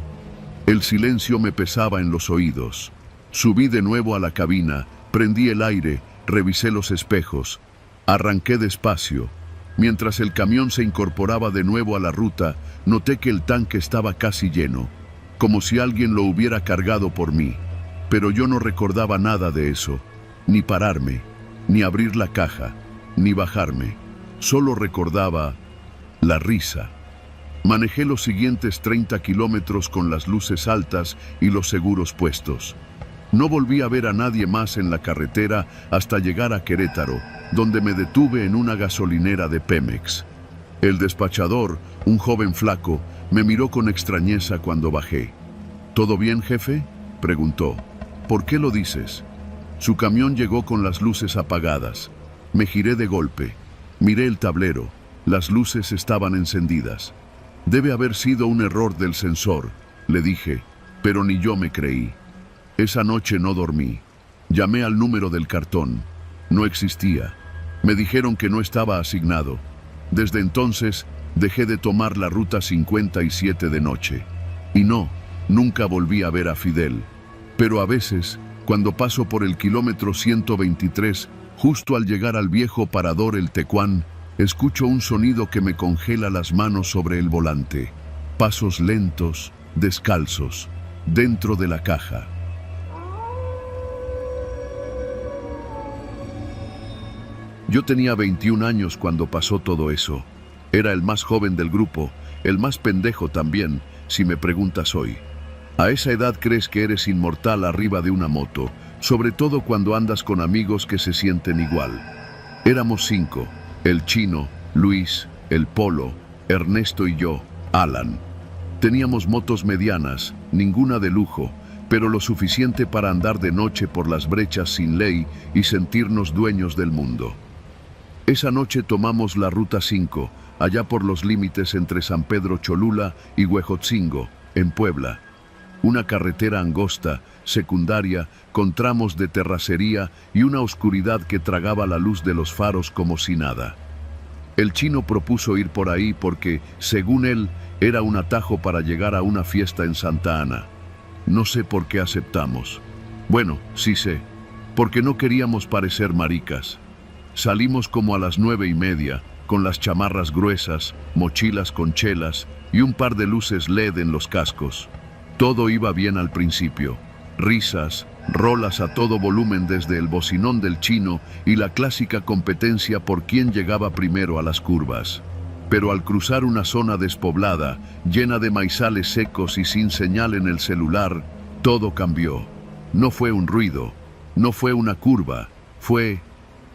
El silencio me pesaba en los oídos. Subí de nuevo a la cabina, prendí el aire, revisé los espejos. Arranqué despacio. Mientras el camión se incorporaba de nuevo a la ruta, noté que el tanque estaba casi lleno, como si alguien lo hubiera cargado por mí. Pero yo no recordaba nada de eso, ni pararme, ni abrir la caja, ni bajarme. Solo recordaba la risa. Manejé los siguientes 30 kilómetros con las luces altas y los seguros puestos. No volví a ver a nadie más en la carretera hasta llegar a Querétaro, donde me detuve en una gasolinera de Pemex. El despachador, un joven flaco, me miró con extrañeza cuando bajé. ¿Todo bien, jefe?, preguntó. ¿Por qué lo dices? Su camión llegó con las luces apagadas. Me giré de golpe. Miré el tablero. Las luces estaban encendidas. Debe haber sido un error del sensor, le dije, pero ni yo me creí. Esa noche no dormí. Llamé al número del cartón. No existía. Me dijeron que no estaba asignado. Desde entonces, dejé de tomar la ruta 57 de noche. Y no, nunca volví a ver a Fidel. Pero a veces, cuando paso por el kilómetro 123, justo al llegar al viejo parador El Tecuán, escucho un sonido que me congela las manos sobre el volante. Pasos lentos, descalzos, dentro de la caja. Yo tenía 21 años cuando pasó todo eso. Era el más joven del grupo, el más pendejo también, si me preguntas hoy. A esa edad crees que eres inmortal arriba de una moto, sobre todo cuando andas con amigos que se sienten igual. Éramos 5, el Chino, Luis, el Polo, Ernesto y yo, Alan. Teníamos motos medianas, ninguna de lujo, pero lo suficiente para andar de noche por las brechas sin ley y sentirnos dueños del mundo. Esa noche tomamos la Ruta 5, allá por los límites entre San Pedro Cholula y Huejotzingo, en Puebla. Una carretera angosta, secundaria, con tramos de terracería y una oscuridad que tragaba la luz de los faros como si nada. El Chino propuso ir por ahí porque, según él, era un atajo para llegar a una fiesta en Santa Ana. No sé por qué aceptamos. Bueno, sí sé, porque no queríamos parecer maricas. Salimos como a las 9:30, con las chamarras gruesas, mochilas con chelas y un par de luces LED en los cascos. Todo iba bien al principio. Risas, rolas a todo volumen desde el bocinón del Chino y la clásica competencia por quién llegaba primero a las curvas. Pero al cruzar una zona despoblada, llena de maizales secos y sin señal en el celular, todo cambió. No fue un ruido, no fue una curva, fue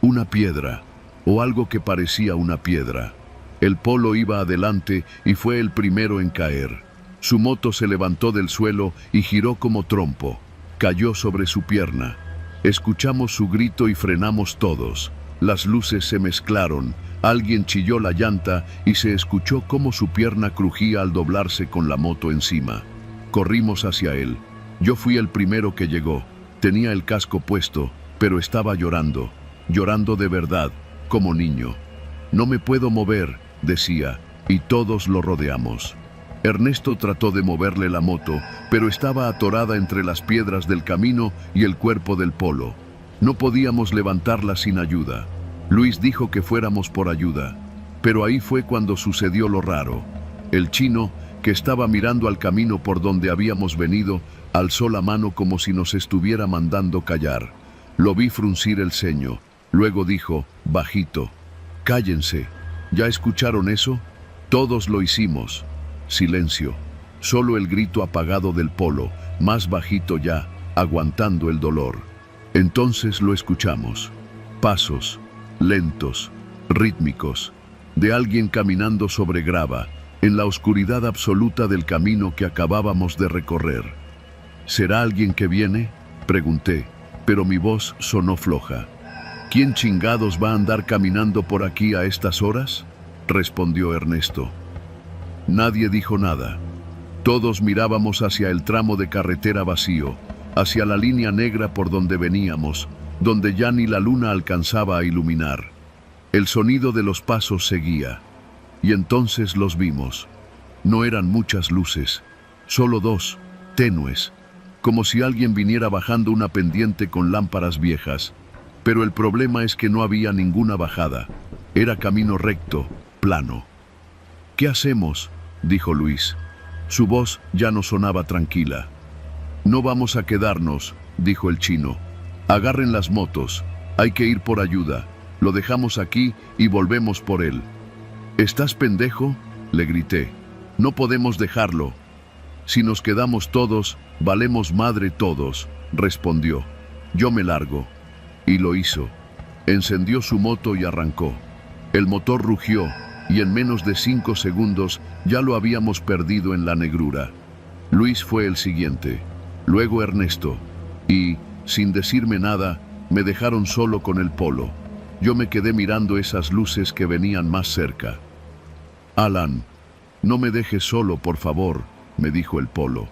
una piedra, o algo que parecía una piedra. El Polo iba adelante y fue el primero en caer. Su moto se levantó del suelo y giró como trompo. Cayó sobre su pierna. Escuchamos su grito y frenamos todos. Las luces se mezclaron, alguien chilló la llanta y se escuchó cómo su pierna crujía al doblarse con la moto encima. Corrimos hacia él. Yo fui el primero que llegó. Tenía el casco puesto, pero estaba llorando. Llorando de verdad, como niño. No me puedo mover, decía, y todos lo rodeamos. Ernesto trató de moverle la moto, pero estaba atorada entre las piedras del camino y el cuerpo del polo. No podíamos levantarla sin ayuda. Luis dijo que fuéramos por ayuda, pero ahí fue cuando sucedió lo raro. El chino, que estaba mirando al camino por donde habíamos venido, alzó la mano como si nos estuviera mandando callar. Lo vi fruncir el ceño. Luego dijo, bajito, cállense. ¿Ya escucharon eso? Todos lo hicimos. Silencio. Solo el grito apagado del polo, más bajito ya, aguantando el dolor. Entonces lo escuchamos. Pasos, lentos, rítmicos, de alguien caminando sobre grava, en la oscuridad absoluta del camino que acabábamos de recorrer. ¿Será alguien que viene?, pregunté, pero mi voz sonó floja. ¿Quién chingados va a andar caminando por aquí a estas horas?, respondió Ernesto. Nadie dijo nada. Todos mirábamos hacia el tramo de carretera vacío, hacia la línea negra por donde veníamos, donde ya ni la luna alcanzaba a iluminar. El sonido de los pasos seguía, y entonces los vimos. No eran muchas luces, solo dos, tenues, como si alguien viniera bajando una pendiente con lámparas viejas. Pero el problema es que no había ninguna bajada. Era camino recto, plano. ¿Qué hacemos?, dijo Luis. Su voz ya no sonaba tranquila. No vamos a quedarnos, dijo el chino. Agarren las motos, hay que ir por ayuda. Lo dejamos aquí y volvemos por él. ¿Estás pendejo?, le grité. No podemos dejarlo. Si nos quedamos todos, valemos madre todos, respondió. Yo me largo. Y lo hizo. Encendió su moto y arrancó. El motor rugió, y en menos de 5 segundos ya lo habíamos perdido en la negrura. Luis fue el siguiente, luego Ernesto, y, sin decirme nada, me dejaron solo con el polo. Yo me quedé mirando esas luces que venían más cerca. Alan, no me dejes solo, por favor, me dijo el polo.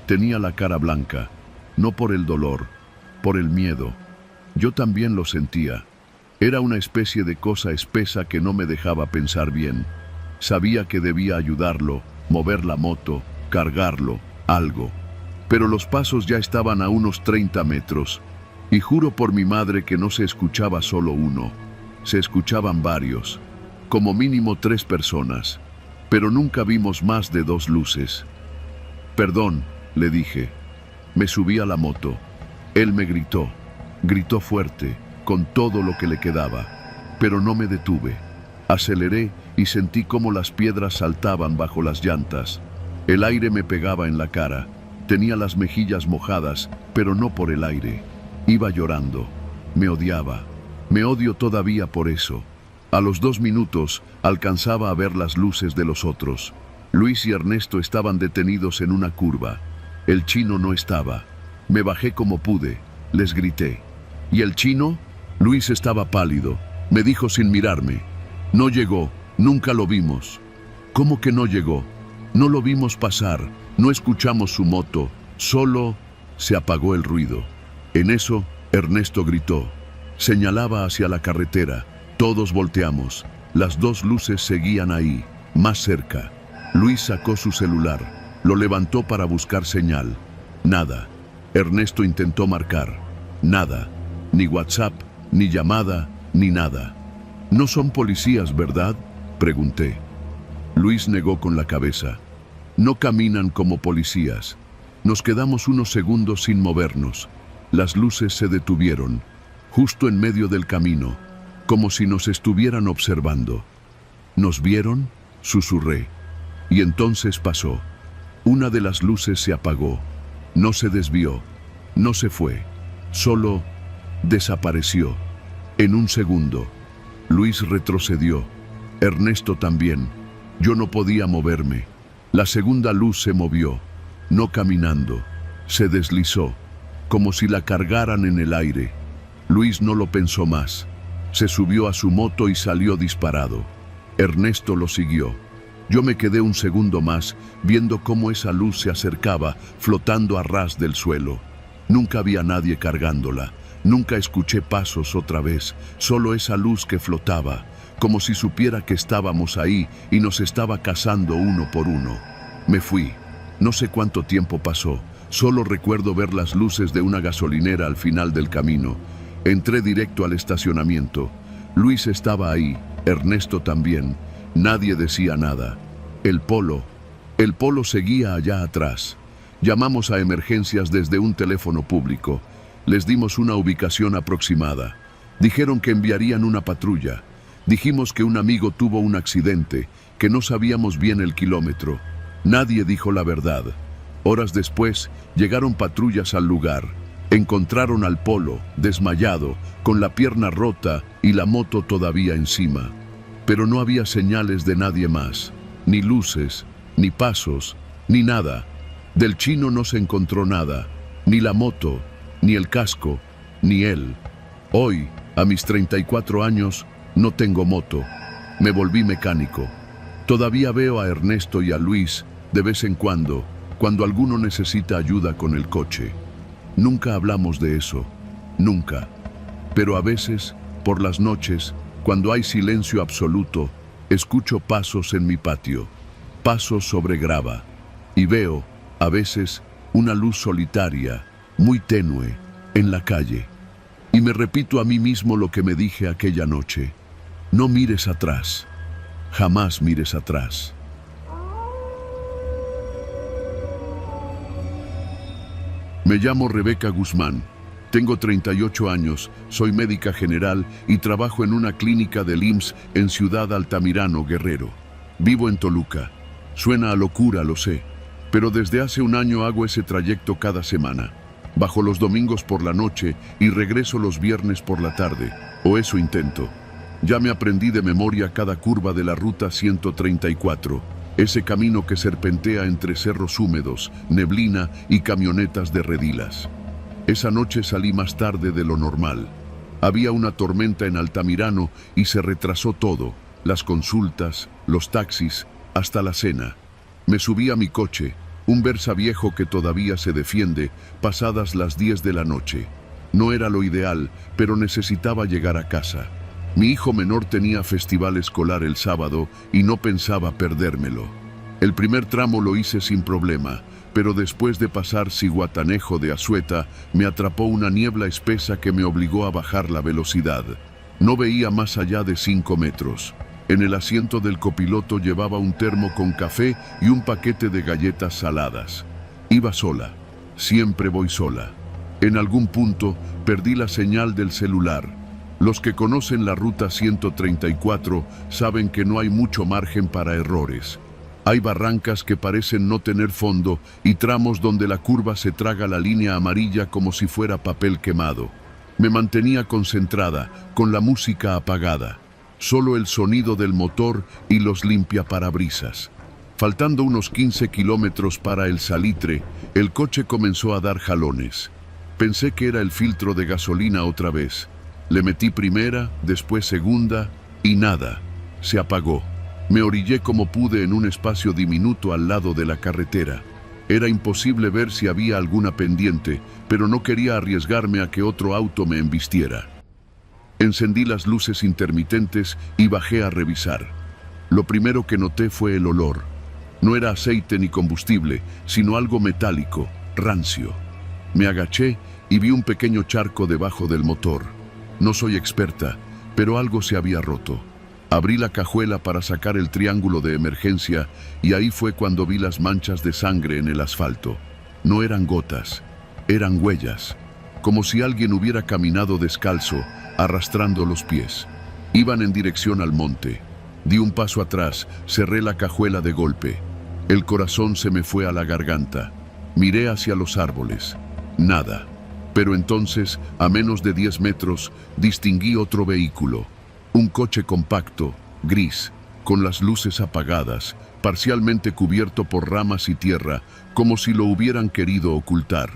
Tenía la cara blanca, no por el dolor, por el miedo. Yo también lo sentía. Era una especie de cosa espesa que no me dejaba pensar bien. Sabía que debía ayudarlo, mover la moto, cargarlo, algo. Pero los pasos ya estaban a unos 30 metros. Y juro por mi madre que no se escuchaba solo uno. Se escuchaban varios. Como mínimo 3 personas. Pero nunca vimos más de 2 luces. Perdón, le dije. Me subí a la moto. Él me gritó. Gritó fuerte, con todo lo que le quedaba, pero no me detuve. Aceleré y sentí cómo las piedras saltaban bajo las llantas. El aire me pegaba en la cara. Tenía las mejillas mojadas, pero no por el aire. Iba llorando. Me odiaba. Me odio todavía por eso. A los 2 minutos alcanzaba a ver las luces de los otros. Luis y Ernesto estaban detenidos en una curva. El chino no estaba. Me bajé como pude. Les grité. ¿Y el chino? Luis estaba pálido. Me dijo sin mirarme. No llegó, nunca lo vimos. ¿Cómo que no llegó? No lo vimos pasar, no escuchamos su moto, solo se apagó el ruido. En eso, Ernesto gritó. Señalaba hacia la carretera. Todos volteamos. Las 2 luces seguían ahí, más cerca. Luis sacó su celular. Lo levantó para buscar señal. Nada. Ernesto intentó marcar. Nada. Ni WhatsApp, ni llamada, ni nada. ¿No son policías, verdad?, pregunté. Luis negó con la cabeza. No caminan como policías. Nos quedamos unos segundos sin movernos. Las luces se detuvieron, justo en medio del camino, como si nos estuvieran observando. ¿Nos vieron?, susurré. Y entonces pasó. Una de las luces se apagó. No se desvió. No se fue. Solo desapareció. En un segundo. Luis retrocedió. Ernesto también. Yo no podía moverme. La segunda luz se movió. No caminando. Se deslizó. Como si la cargaran en el aire. Luis no lo pensó más. Se subió a su moto y salió disparado. Ernesto lo siguió. Yo me quedé un segundo más, viendo cómo esa luz se acercaba, flotando a ras del suelo. Nunca había nadie cargándola, nunca escuché pasos otra vez, solo esa luz que flotaba, como si supiera que estábamos ahí y nos estaba cazando uno por uno. Me fui. No sé cuánto tiempo pasó, solo recuerdo ver las luces de una gasolinera al final del camino. Entré directo al estacionamiento. Luis estaba ahí, Ernesto también. Nadie decía nada. El Polo seguía allá atrás. Llamamos a emergencias desde un teléfono público. Les dimos una ubicación aproximada. Dijeron que enviarían una patrulla. Dijimos que un amigo tuvo un accidente, que no sabíamos bien el kilómetro. Nadie dijo la verdad. Horas después, llegaron patrullas al lugar. Encontraron al Polo, desmayado, con la pierna rota y la moto todavía encima. Pero no había señales de nadie más, ni luces, ni pasos, ni nada. Del chino no se encontró nada, ni la moto, ni el casco, ni él. Hoy, a mis 34 años, no tengo moto. Me volví mecánico. Todavía veo a Ernesto y a Luis de vez en cuando alguno necesita ayuda con el coche. Nunca hablamos de eso, nunca. Pero a veces, por las noches, cuando hay silencio absoluto, escucho pasos en mi patio, pasos sobre grava, y veo, a veces, una luz solitaria, muy tenue, en la calle. Y me repito a mí mismo lo que me dije aquella noche: no mires atrás, jamás mires atrás. Me llamo Rebeca Guzmán. Tengo 38 años, soy médica general y trabajo en una clínica del IMSS en Ciudad Altamirano, Guerrero. Vivo en Toluca. Suena a locura, lo sé, pero desde hace un año hago ese trayecto cada semana. Bajo los domingos por la noche y regreso los viernes por la tarde, o eso intento. Ya me aprendí de memoria cada curva de la Ruta 134. Ese camino que serpentea entre cerros húmedos, neblina y camionetas de redilas. Esa noche salí más tarde de lo normal. Había una tormenta en Altamirano y se retrasó todo, las consultas, los taxis, hasta la cena. Me subí a mi coche, un Versa viejo que todavía se defiende, pasadas las 10 de la noche. No era lo ideal, pero necesitaba llegar a casa. Mi hijo menor tenía festival escolar el sábado y no pensaba perdérmelo. El primer tramo lo hice sin problema, pero después de pasar Zihuatanejo de Azueta, me atrapó una niebla espesa que me obligó a bajar la velocidad. No veía más allá de 5 metros. En el asiento del copiloto llevaba un termo con café y un paquete de galletas saladas. Iba sola. Siempre voy sola. En algún punto perdí la señal del celular. Los que conocen la Ruta 134 saben que no hay mucho margen para errores. Hay barrancas que parecen no tener fondo y tramos donde la curva se traga la línea amarilla como si fuera papel quemado. Me mantenía concentrada, con la música apagada. Solo el sonido del motor y los limpiaparabrisas. Faltando unos 15 kilómetros para el Salitre, el coche comenzó a dar jalones. Pensé que era el filtro de gasolina otra vez. Le metí primera, después segunda, y nada. Se apagó. Me orillé como pude en un espacio diminuto al lado de la carretera. Era imposible ver si había alguna pendiente, pero no quería arriesgarme a que otro auto me embistiera. Encendí las luces intermitentes y bajé a revisar. Lo primero que noté fue el olor. No era aceite ni combustible, sino algo metálico, rancio. Me agaché y vi un pequeño charco debajo del motor. No soy experta, pero algo se había roto. Abrí la cajuela para sacar el triángulo de emergencia y ahí fue cuando vi las manchas de sangre en el asfalto. No eran gotas, eran huellas, como si alguien hubiera caminado descalzo, arrastrando los pies. Iban en dirección al monte. Di un paso atrás, cerré la cajuela de golpe. El corazón se me fue a la garganta. Miré hacia los árboles. Nada. Pero entonces, a menos de 10 metros, distinguí otro vehículo. Un coche compacto, gris, con las luces apagadas, parcialmente cubierto por ramas y tierra, como si lo hubieran querido ocultar.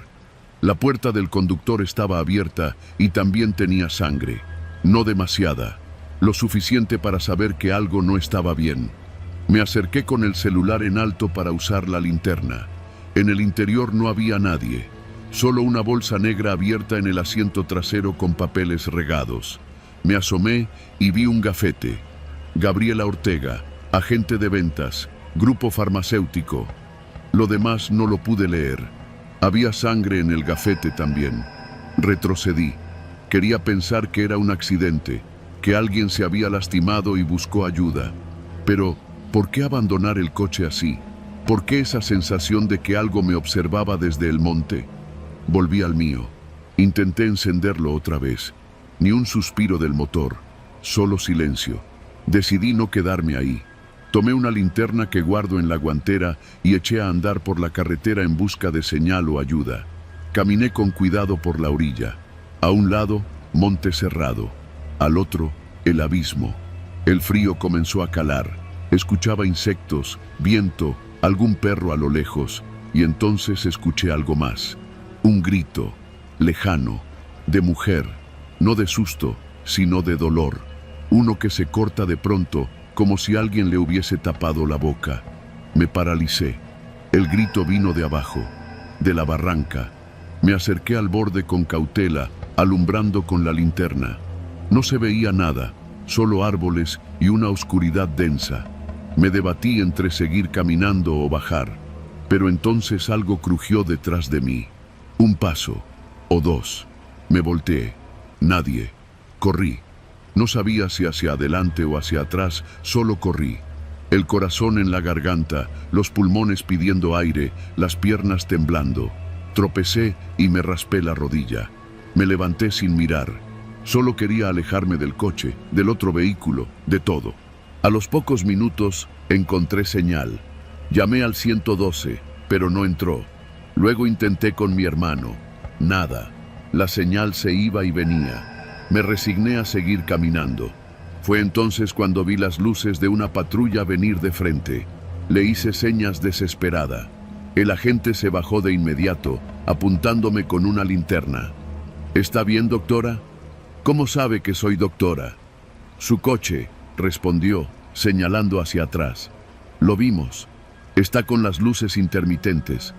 La puerta del conductor estaba abierta y también tenía sangre. No demasiada, lo suficiente para saber que algo no estaba bien. Me acerqué con el celular en alto para usar la linterna. En el interior no había nadie, solo una bolsa negra abierta en el asiento trasero con papeles regados. Me asomé y vi un gafete. Gabriela Ortega, agente de ventas, grupo farmacéutico. Lo demás no lo pude leer. Había sangre en el gafete también. Retrocedí. Quería pensar que era un accidente, que alguien se había lastimado y buscó ayuda. Pero, ¿por qué abandonar el coche así? ¿Por qué esa sensación de que algo me observaba desde el monte? Volví al mío. Intenté encenderlo otra vez. Ni un suspiro del motor, solo silencio. Decidí no quedarme ahí. Tomé una linterna que guardo en la guantera y eché a andar por la carretera en busca de señal o ayuda. Caminé con cuidado por la orilla. A un lado, monte cerrado. Al otro, el abismo. El frío comenzó a calar. Escuchaba insectos, viento, algún perro a lo lejos, y entonces escuché algo más. Un grito, lejano, de mujer, no de susto, sino de dolor. Uno que se corta de pronto, como si alguien le hubiese tapado la boca. Me paralicé. El grito vino de abajo, de la barranca. Me acerqué al borde con cautela, alumbrando con la linterna. No se veía nada, solo árboles y una oscuridad densa. Me debatí entre seguir caminando o bajar, pero entonces algo crujió detrás de mí. Un paso, o dos. Me volteé. Nadie. Corrí. No sabía si hacia adelante o hacia atrás, solo corrí. El corazón en la garganta, los pulmones pidiendo aire, las piernas temblando. Tropecé y me raspé la rodilla. Me levanté sin mirar. Solo quería alejarme del coche, del otro vehículo, de todo. A los pocos minutos encontré señal. Llamé al 112, pero no entró. Luego intenté con mi hermano. Nada. La señal se iba y venía. Me resigné a seguir caminando. Fue entonces cuando vi las luces de una patrulla venir de frente. Le hice señas desesperada. El agente se bajó de inmediato, apuntándome con una linterna. ¿Está bien, doctora? ¿Cómo sabe que soy doctora? Su coche, respondió, señalando hacia atrás. Lo vimos. Está con las luces intermitentes.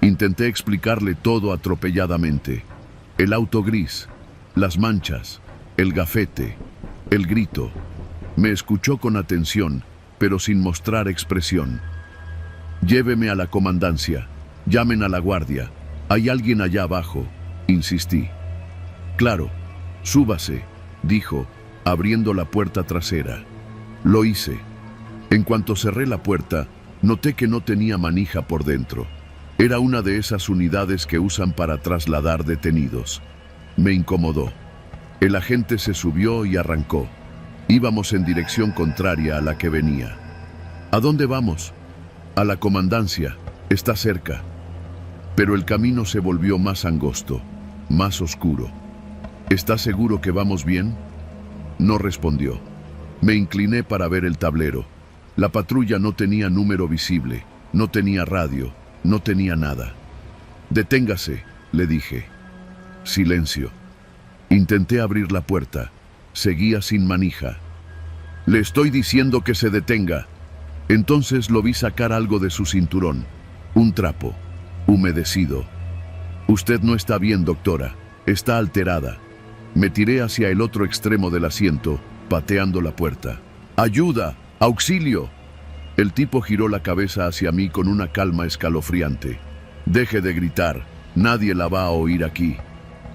Intenté explicarle todo atropelladamente. El auto gris, las manchas, el gafete, el grito. Me escuchó con atención, pero sin mostrar expresión. Lléveme a la comandancia. Llamen a la guardia. Hay alguien allá abajo, insistí. Claro, súbase, dijo, abriendo la puerta trasera. Lo hice. En cuanto cerré la puerta, noté que no tenía manija por dentro. Era una de esas unidades que usan para trasladar detenidos. Me incomodó. El agente se subió y arrancó. Íbamos en dirección contraria a la que venía. ¿A dónde vamos? A la comandancia. Está cerca. Pero el camino se volvió más angosto, más oscuro. ¿Está seguro que vamos bien? No respondió. Me incliné para ver el tablero. La patrulla no tenía número visible, no tenía radio, no tenía nada. Deténgase, le dije. Silencio. Intenté abrir la puerta. Seguía sin manija. Le estoy diciendo que se detenga. Entonces lo vi sacar algo de su cinturón. Un trapo, humedecido. Usted no está bien, doctora. Está alterada. Me tiré hacia el otro extremo del asiento, pateando la puerta. ¡Ayuda! ¡Auxilio! El tipo giró la cabeza hacia mí con una calma escalofriante. Deje de gritar, nadie la va a oír aquí.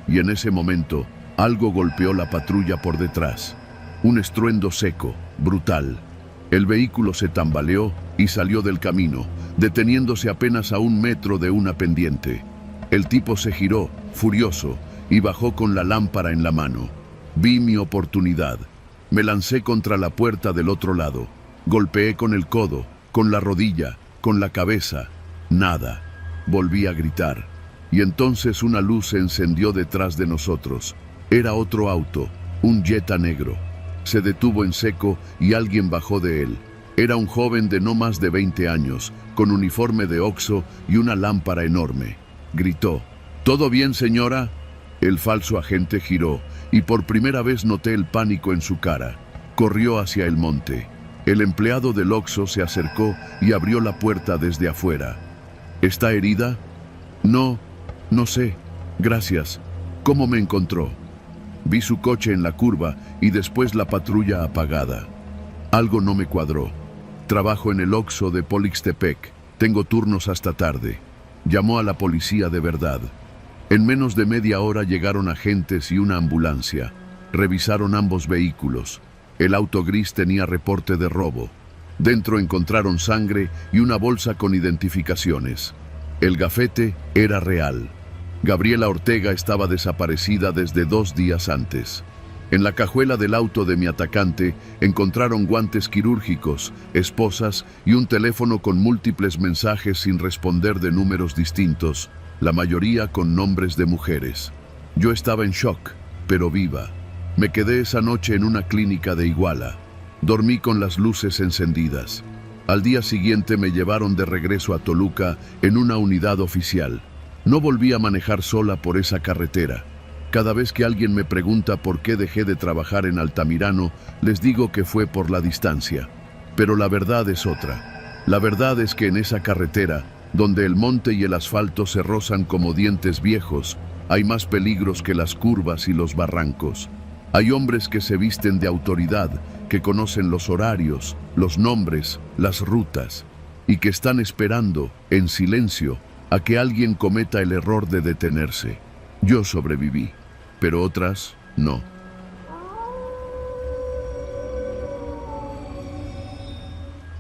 Y en ese momento, algo golpeó la patrulla por detrás. Un estruendo seco, brutal. El vehículo se tambaleó y salió del camino, deteniéndose apenas a 1 metro de una pendiente. El tipo se giró, furioso, y bajó con la lámpara en la mano. Vi mi oportunidad. Me lancé contra la puerta del otro lado. Golpeé con el codo, con la rodilla, con la cabeza. Nada. Volví a gritar. Y entonces una luz se encendió detrás de nosotros. Era otro auto, un Jetta negro. Se detuvo en seco y alguien bajó de él. Era un joven de no más de 20 años, con uniforme de Oxxo y una lámpara enorme. Gritó: ¿Todo bien, señora? El falso agente giró y por primera vez noté el pánico en su cara. Corrió hacia el monte. El empleado del Oxxo se acercó y abrió la puerta desde afuera. ¿Está herida? No, no sé. Gracias. ¿Cómo me encontró? Vi su coche en la curva y después la patrulla apagada. Algo no me cuadró. Trabajo en el Oxxo de Polixtepec. Tengo turnos hasta tarde. Llamó a la policía de verdad. En menos de media hora llegaron agentes y una ambulancia. Revisaron ambos vehículos. El auto gris tenía reporte de robo. Dentro encontraron sangre y una bolsa con identificaciones. El gafete era real. Gabriela Ortega estaba desaparecida desde 2 días antes. En la cajuela del auto de mi atacante encontraron guantes quirúrgicos, esposas y un teléfono con múltiples mensajes sin responder de números distintos, la mayoría con nombres de mujeres. Yo estaba en shock, pero viva. Me quedé esa noche en una clínica de Iguala. Dormí con las luces encendidas. Al día siguiente me llevaron de regreso a Toluca en una unidad oficial. No volví a manejar sola por esa carretera. Cada vez que alguien me pregunta por qué dejé de trabajar en Altamirano, les digo que fue por la distancia. Pero la verdad es otra. La verdad es que en esa carretera, donde el monte y el asfalto se rozan como dientes viejos, hay más peligros que las curvas y los barrancos. Hay hombres que se visten de autoridad, que conocen los horarios, los nombres, las rutas, y que están esperando, en silencio, a que alguien cometa el error de detenerse. Yo sobreviví, pero otras no.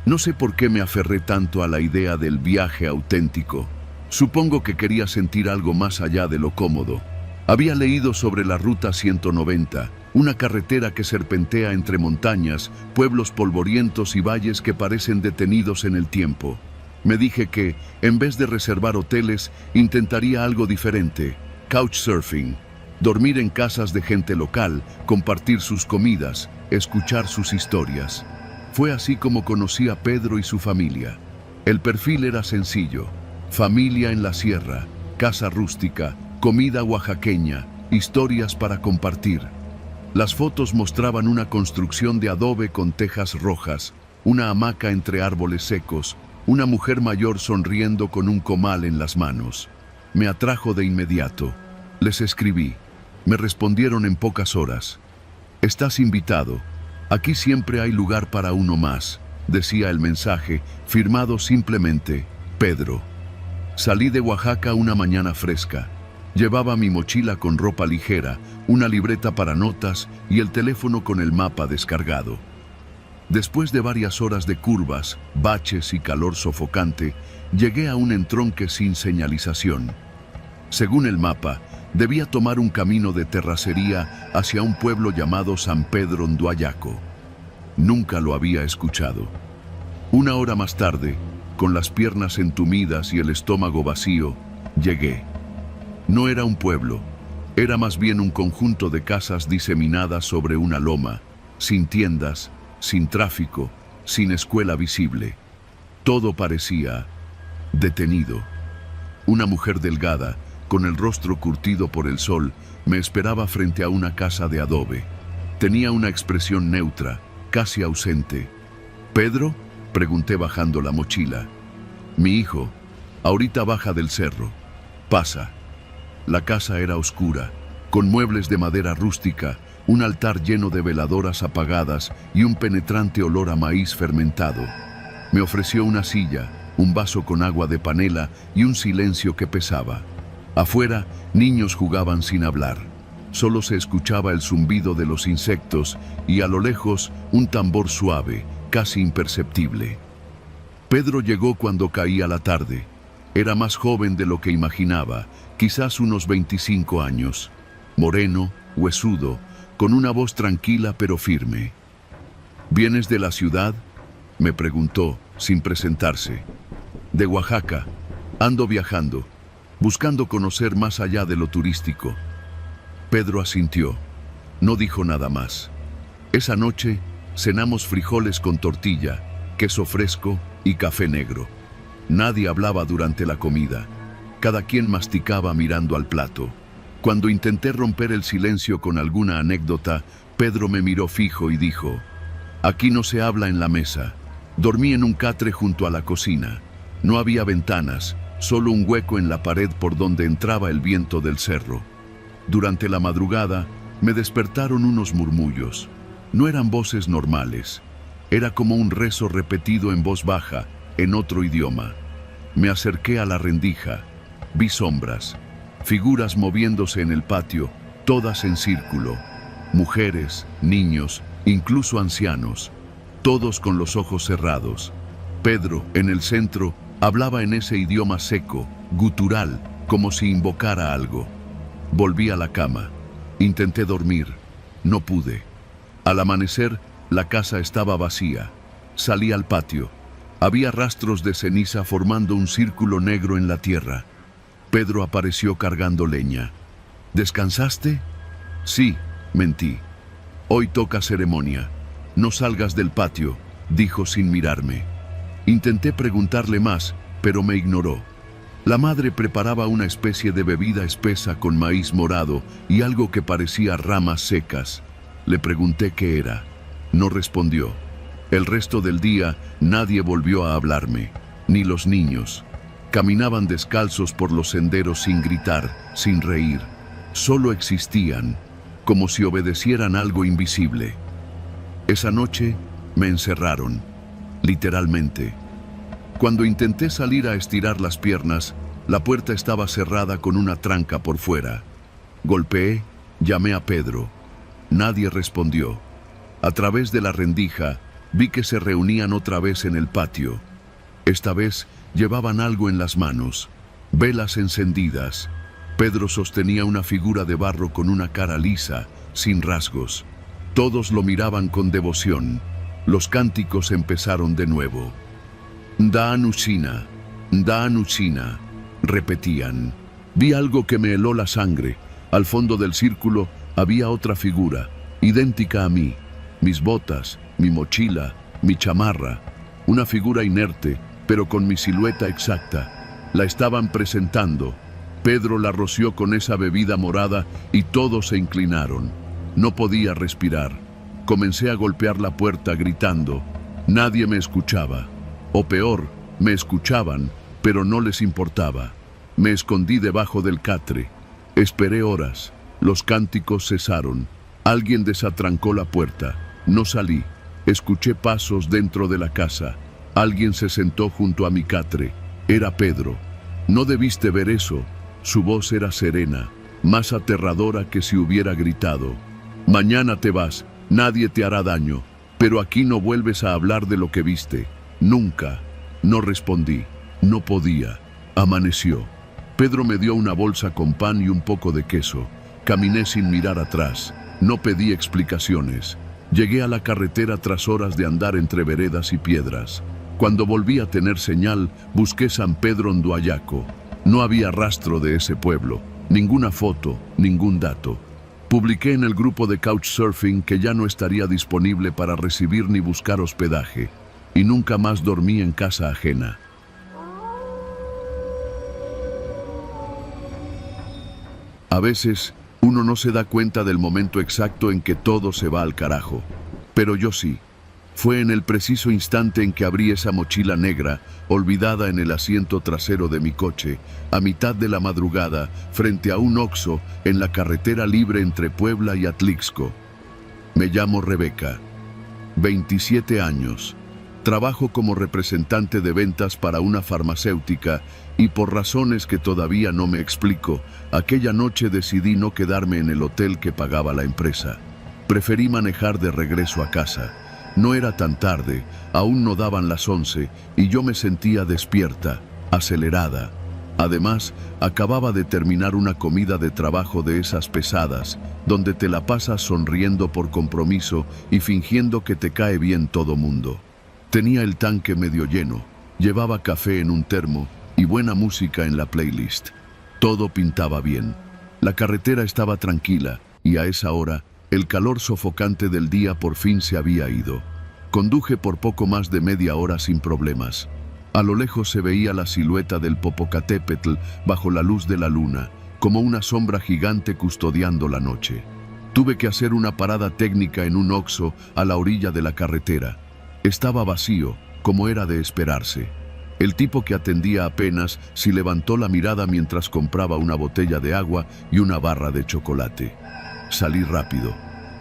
No sé por qué me aferré tanto a la idea del viaje auténtico. Supongo que quería sentir algo más allá de lo cómodo. Había leído sobre la Ruta 190, una carretera que serpentea entre montañas, pueblos polvorientos y valles que parecen detenidos en el tiempo. Me dije que, en vez de reservar hoteles, intentaría algo diferente: couchsurfing. Dormir en casas de gente local, compartir sus comidas, escuchar sus historias. Fue así como conocí a Pedro y su familia. El perfil era sencillo: familia en la sierra, casa rústica, comida oaxaqueña, historias para compartir. Las fotos mostraban una construcción de adobe con tejas rojas, una hamaca entre árboles secos, una mujer mayor sonriendo con un comal en las manos. Me atrajo de inmediato. Les escribí. Me respondieron en pocas horas. Estás invitado. Aquí siempre hay lugar para uno más, decía el mensaje, firmado simplemente Pedro. Salí de Oaxaca una mañana fresca. Llevaba mi mochila con ropa ligera, una libreta para notas y el teléfono con el mapa descargado. Después de varias horas de curvas, baches y calor sofocante, llegué a un entronque sin señalización. Según el mapa, debía tomar un camino de terracería hacia un pueblo llamado San Pedro Nduayaco. Nunca lo había escuchado. Una hora más tarde, con las piernas entumidas y el estómago vacío, llegué. No era un pueblo, era más bien un conjunto de casas diseminadas sobre una loma, sin tiendas, sin tráfico, sin escuela visible. Todo parecía detenido. Una mujer delgada, con el rostro curtido por el sol, me esperaba frente a una casa de adobe. Tenía una expresión neutra, casi ausente. ¿Pedro?, pregunté bajando la mochila. Mi hijo, ahorita baja del cerro. Pasa. La casa era oscura, con muebles de madera rústica, un altar lleno de veladoras apagadas y un penetrante olor a maíz fermentado. Me ofreció una silla, un vaso con agua de panela y un silencio que pesaba. Afuera, niños jugaban sin hablar. Solo se escuchaba el zumbido de los insectos y a lo lejos un tambor suave, casi imperceptible. Pedro llegó cuando caía la tarde. Era más joven de lo que imaginaba, quizás unos 25 años. Moreno, huesudo, con una voz tranquila pero firme. ¿Vienes de la ciudad?, me preguntó, sin presentarse. De Oaxaca. Ando viajando, buscando conocer más allá de lo turístico. Pedro asintió. No dijo nada más. Esa noche cenamos frijoles con tortilla, queso fresco y café negro. Nadie hablaba durante la comida. Cada quien masticaba mirando al plato. Cuando intenté romper el silencio con alguna anécdota, Pedro me miró fijo y dijo: Aquí no se habla en la mesa. Dormí en un catre junto a la cocina. No había ventanas, solo un hueco en la pared por donde entraba el viento del cerro. Durante la madrugada me despertaron unos murmullos. No eran voces normales. Era como un rezo repetido en voz baja, en otro idioma. Me acerqué a la rendija. Vi sombras, figuras moviéndose en el patio, todas en círculo. Mujeres, niños, incluso ancianos, todos con los ojos cerrados. Pedro, en el centro, hablaba en ese idioma seco, gutural, como si invocara algo. Volví a la cama. Intenté dormir. No pude. Al amanecer, la casa estaba vacía. Salí al patio. Había rastros de ceniza formando un círculo negro en la tierra. Pedro apareció cargando leña. ¿Descansaste? Sí, mentí. Hoy toca ceremonia. No salgas del patio, dijo sin mirarme. Intenté preguntarle más, pero me ignoró. La madre preparaba una especie de bebida espesa con maíz morado y algo que parecía ramas secas. Le pregunté qué era. No respondió. El resto del día nadie volvió a hablarme, ni los niños. Caminaban descalzos por los senderos sin gritar, sin reír. Solo existían, como si obedecieran algo invisible. Esa noche me encerraron, literalmente. Cuando intenté salir a estirar las piernas, la puerta estaba cerrada con una tranca por fuera. Golpeé, llamé a Pedro. Nadie respondió. A través de la rendija, vi que se reunían otra vez en el patio. Esta vez llevaban algo en las manos, velas encendidas. Pedro sostenía una figura de barro con una cara lisa, sin rasgos. Todos lo miraban con devoción. Los cánticos empezaron de nuevo. Da Anushina, repetían. Vi algo que me heló la sangre. Al fondo del círculo había otra figura, idéntica a mí. Mis botas, mi mochila, mi chamarra. Una figura inerte, pero con mi silueta exacta. La estaban presentando. Pedro la roció con esa bebida morada y todos se inclinaron. No podía respirar. Comencé a golpear la puerta gritando. Nadie me escuchaba. O peor, me escuchaban, pero no les importaba. Me escondí debajo del catre. Esperé horas. Los cánticos cesaron. Alguien desatrancó la puerta. No salí. Escuché pasos dentro de la casa. Alguien se sentó junto a mi catre. Era Pedro. No debiste ver eso. Su voz era serena, más aterradora que si hubiera gritado. Mañana te vas, nadie te hará daño, pero aquí no vuelves a hablar de lo que viste. Nunca. No respondí. No podía. Amaneció. Pedro me dio una bolsa con pan y un poco de queso. Caminé sin mirar atrás. No pedí explicaciones. Llegué a la carretera tras horas de andar entre veredas y piedras. Cuando volví a tener señal, busqué San Pedro Nduayaco. No había rastro de ese pueblo, ninguna foto, ningún dato. Publiqué en el grupo de Couchsurfing que ya no estaría disponible para recibir ni buscar hospedaje, y nunca más dormí en casa ajena. A veces, uno no se da cuenta del momento exacto en que todo se va al carajo, pero yo sí. Fue en el preciso instante en que abrí esa mochila negra, olvidada en el asiento trasero de mi coche, a mitad de la madrugada, frente a un Oxxo, en la carretera libre entre Puebla y Atlixco. Me llamo Rebeca, 27 años. Trabajo como representante de ventas para una farmacéutica y por razones que todavía no me explico, aquella noche decidí no quedarme en el hotel que pagaba la empresa. Preferí manejar de regreso a casa. No era tan tarde, aún no daban las 11 y yo me sentía despierta, acelerada. Además, acababa de terminar una comida de trabajo de esas pesadas, donde te la pasas sonriendo por compromiso y fingiendo que te cae bien todo mundo. Tenía el tanque medio lleno, llevaba café en un termo y buena música en la playlist. Todo pintaba bien. La carretera estaba tranquila y a esa hora, el calor sofocante del día por fin se había ido. Conduje por poco más de media hora sin problemas. A lo lejos se veía la silueta del Popocatépetl bajo la luz de la luna, como una sombra gigante custodiando la noche. Tuve que hacer una parada técnica en un Oxxo a la orilla de la carretera. Estaba vacío, como era de esperarse. El tipo que atendía apenas si levantó la mirada mientras compraba una botella de agua y una barra de chocolate. Salí rápido.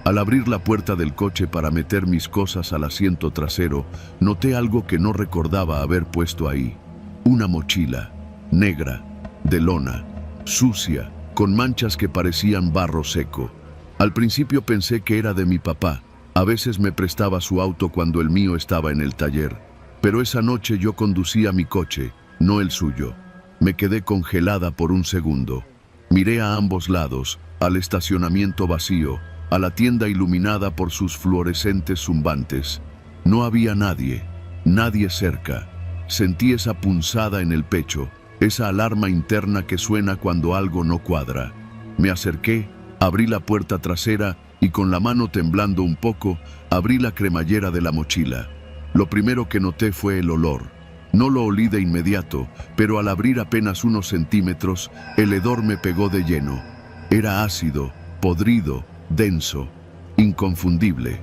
Al abrir la puerta del coche para meter mis cosas al asiento trasero, noté algo que no recordaba haber puesto ahí. Una mochila, negra, de lona, sucia, con manchas que parecían barro seco. Al principio pensé que era de mi papá. A veces me prestaba su auto cuando el mío estaba en el taller. Pero esa noche yo conducía mi coche, no el suyo. Me quedé congelada por un segundo. Miré a ambos lados, al estacionamiento vacío, a la tienda iluminada por sus fluorescentes zumbantes. No había nadie, nadie cerca. Sentí esa punzada en el pecho, esa alarma interna que suena cuando algo no cuadra. Me acerqué, abrí la puerta trasera y con la mano temblando un poco, abrí la cremallera de la mochila. Lo primero que noté fue el olor. No lo olí de inmediato, pero al abrir apenas unos centímetros, el hedor me pegó de lleno. Era ácido, podrido, denso, inconfundible.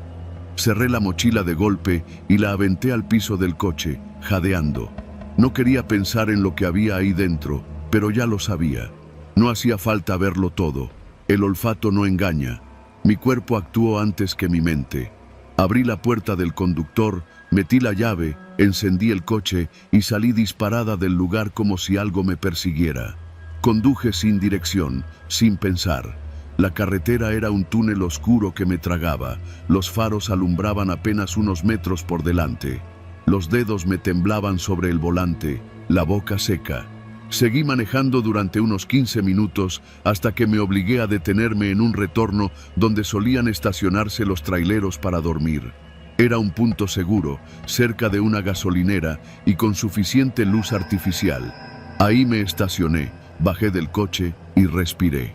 Cerré la mochila de golpe y la aventé al piso del coche, jadeando. No quería pensar en lo que había ahí dentro, pero ya lo sabía. No hacía falta verlo todo. El olfato no engaña. Mi cuerpo actuó antes que mi mente. Abrí la puerta del conductor, metí la llave, encendí el coche y salí disparada del lugar como si algo me persiguiera. Conduje sin dirección, sin pensar. La carretera era un túnel oscuro que me tragaba. Los faros alumbraban apenas unos metros por delante. Los dedos me temblaban sobre el volante, la boca seca. Seguí manejando durante unos 15 minutos hasta que me obligué a detenerme en un retorno donde solían estacionarse los traileros para dormir. Era un punto seguro, cerca de una gasolinera y con suficiente luz artificial. Ahí me estacioné, bajé del coche y respiré.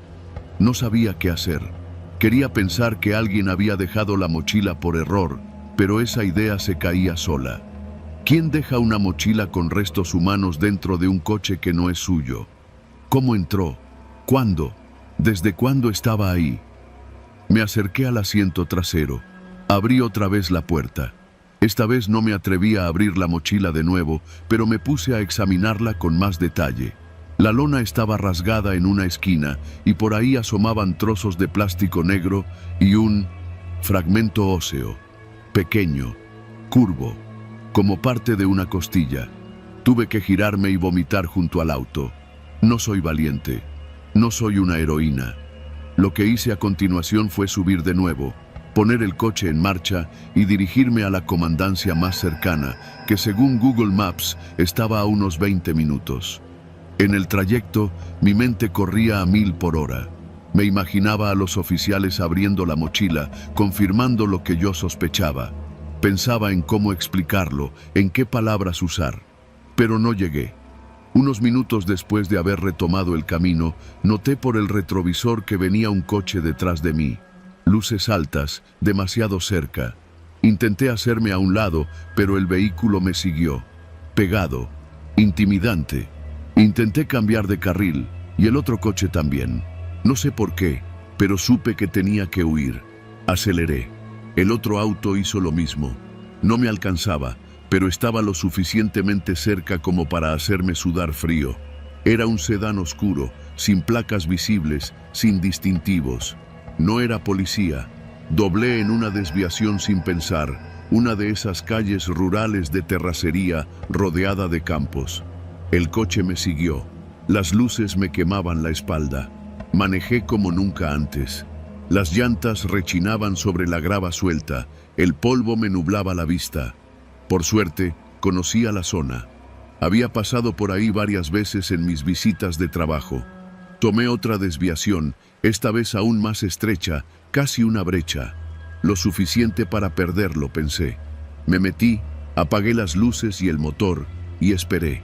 No sabía qué hacer. Quería pensar que alguien había dejado la mochila por error, pero esa idea se caía sola. ¿Quién deja una mochila con restos humanos dentro de un coche que no es suyo? ¿Cómo entró? ¿Cuándo? ¿Desde cuándo estaba ahí? Me acerqué al asiento trasero. Abrí otra vez la puerta. Esta vez no me atreví a abrir la mochila de nuevo, pero me puse a examinarla con más detalle. La lona estaba rasgada en una esquina y por ahí asomaban trozos de plástico negro y un fragmento óseo, pequeño, curvo, como parte de una costilla. Tuve que girarme y vomitar junto al auto. No soy valiente. No soy una heroína. Lo que hice a continuación fue subir de nuevo, poner el coche en marcha y dirigirme a la comandancia más cercana, que según Google Maps estaba a unos 20 minutos. En el trayecto, mi mente corría a 1000 por hora. Me imaginaba a los oficiales abriendo la mochila, confirmando lo que yo sospechaba. Pensaba en cómo explicarlo, en qué palabras usar. Pero no llegué. Unos minutos después de haber retomado el camino, noté por el retrovisor que venía un coche detrás de mí. Luces altas, demasiado cerca. Intenté hacerme a un lado, pero el vehículo me siguió. Pegado, intimidante. Intenté cambiar de carril, y el otro coche también. No sé por qué, pero supe que tenía que huir. Aceleré. El otro auto hizo lo mismo. No me alcanzaba, pero estaba lo suficientemente cerca como para hacerme sudar frío. Era un sedán oscuro, sin placas visibles, sin distintivos. No era policía. Doblé en una desviación sin pensar, una de esas calles rurales de terracería rodeada de campos. El coche me siguió. Las luces me quemaban la espalda. Manejé como nunca antes. Las llantas rechinaban sobre la grava suelta, el polvo me nublaba la vista. Por suerte, conocía la zona. Había pasado por ahí varias veces en mis visitas de trabajo. Tomé otra desviación, esta vez aún más estrecha, casi una brecha. Lo suficiente para perderlo, pensé. Me metí, apagué las luces y el motor, y esperé.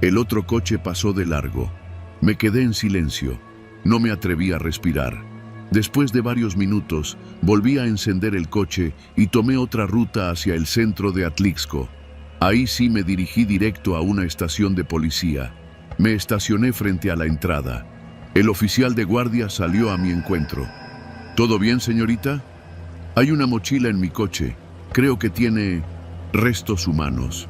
El otro coche pasó de largo. Me quedé en silencio. No me atreví a respirar. Después de varios minutos, volví a encender el coche y tomé otra ruta hacia el centro de Atlixco. Ahí sí me dirigí directo a una estación de policía. Me estacioné frente a la entrada. El oficial de guardia salió a mi encuentro. ¿Todo bien, señorita? Hay una mochila en mi coche. Creo que tiene restos humanos.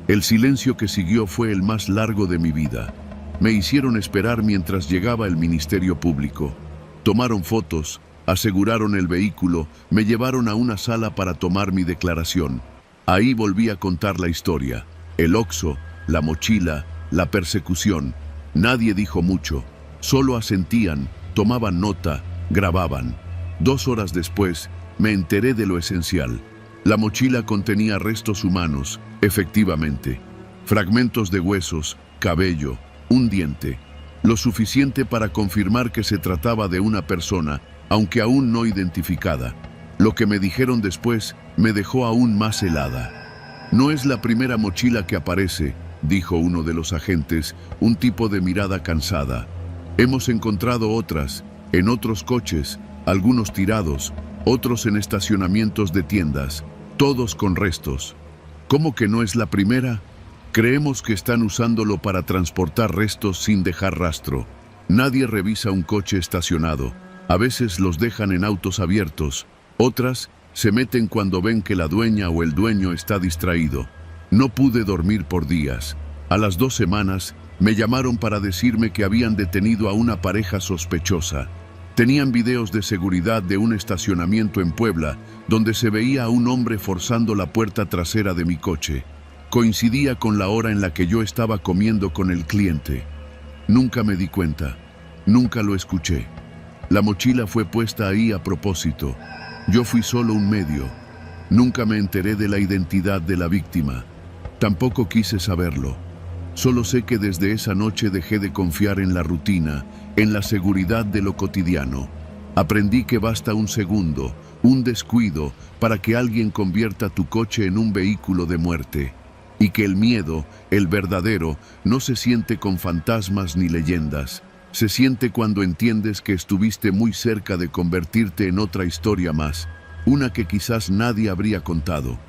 El silencio que siguió fue el más largo de mi vida. Me hicieron esperar mientras llegaba el Ministerio Público. Tomaron fotos, aseguraron el vehículo, me llevaron a una sala para tomar mi declaración. Ahí volví a contar la historia. El Oxxo, la mochila, la persecución. Nadie dijo mucho. Solo asentían, tomaban nota, grababan. 2 horas después, me enteré de lo esencial. La mochila contenía restos humanos, efectivamente. Fragmentos de huesos, cabello, un diente. Lo suficiente para confirmar que se trataba de una persona, aunque aún no identificada. Lo que me dijeron después me dejó aún más helada. No es la primera mochila que aparece, dijo uno de los agentes, un tipo de mirada cansada. Hemos encontrado otras, en otros coches, algunos tirados, otros en estacionamientos de tiendas, todos con restos. ¿Cómo que no es la primera? Creemos que están usándolo para transportar restos sin dejar rastro. Nadie revisa un coche estacionado. A veces los dejan en autos abiertos. Otras se meten cuando ven que la dueña o el dueño está distraído. No pude dormir por días. A las 2 semanas me llamaron para decirme que habían detenido a una pareja sospechosa. Tenían videos de seguridad de un estacionamiento en Puebla, donde se veía a un hombre forzando la puerta trasera de mi coche. Coincidía con la hora en la que yo estaba comiendo con el cliente. Nunca me di cuenta. Nunca lo escuché. La mochila fue puesta ahí a propósito. Yo fui solo un medio. Nunca me enteré de la identidad de la víctima. Tampoco quise saberlo. Solo sé que desde esa noche dejé de confiar en la rutina, en la seguridad de lo cotidiano. Aprendí que basta un segundo, un descuido, para que alguien convierta tu coche en un vehículo de muerte. Y que el miedo, el verdadero, no se siente con fantasmas ni leyendas. Se siente cuando entiendes que estuviste muy cerca de convertirte en otra historia más, una que quizás nadie habría contado.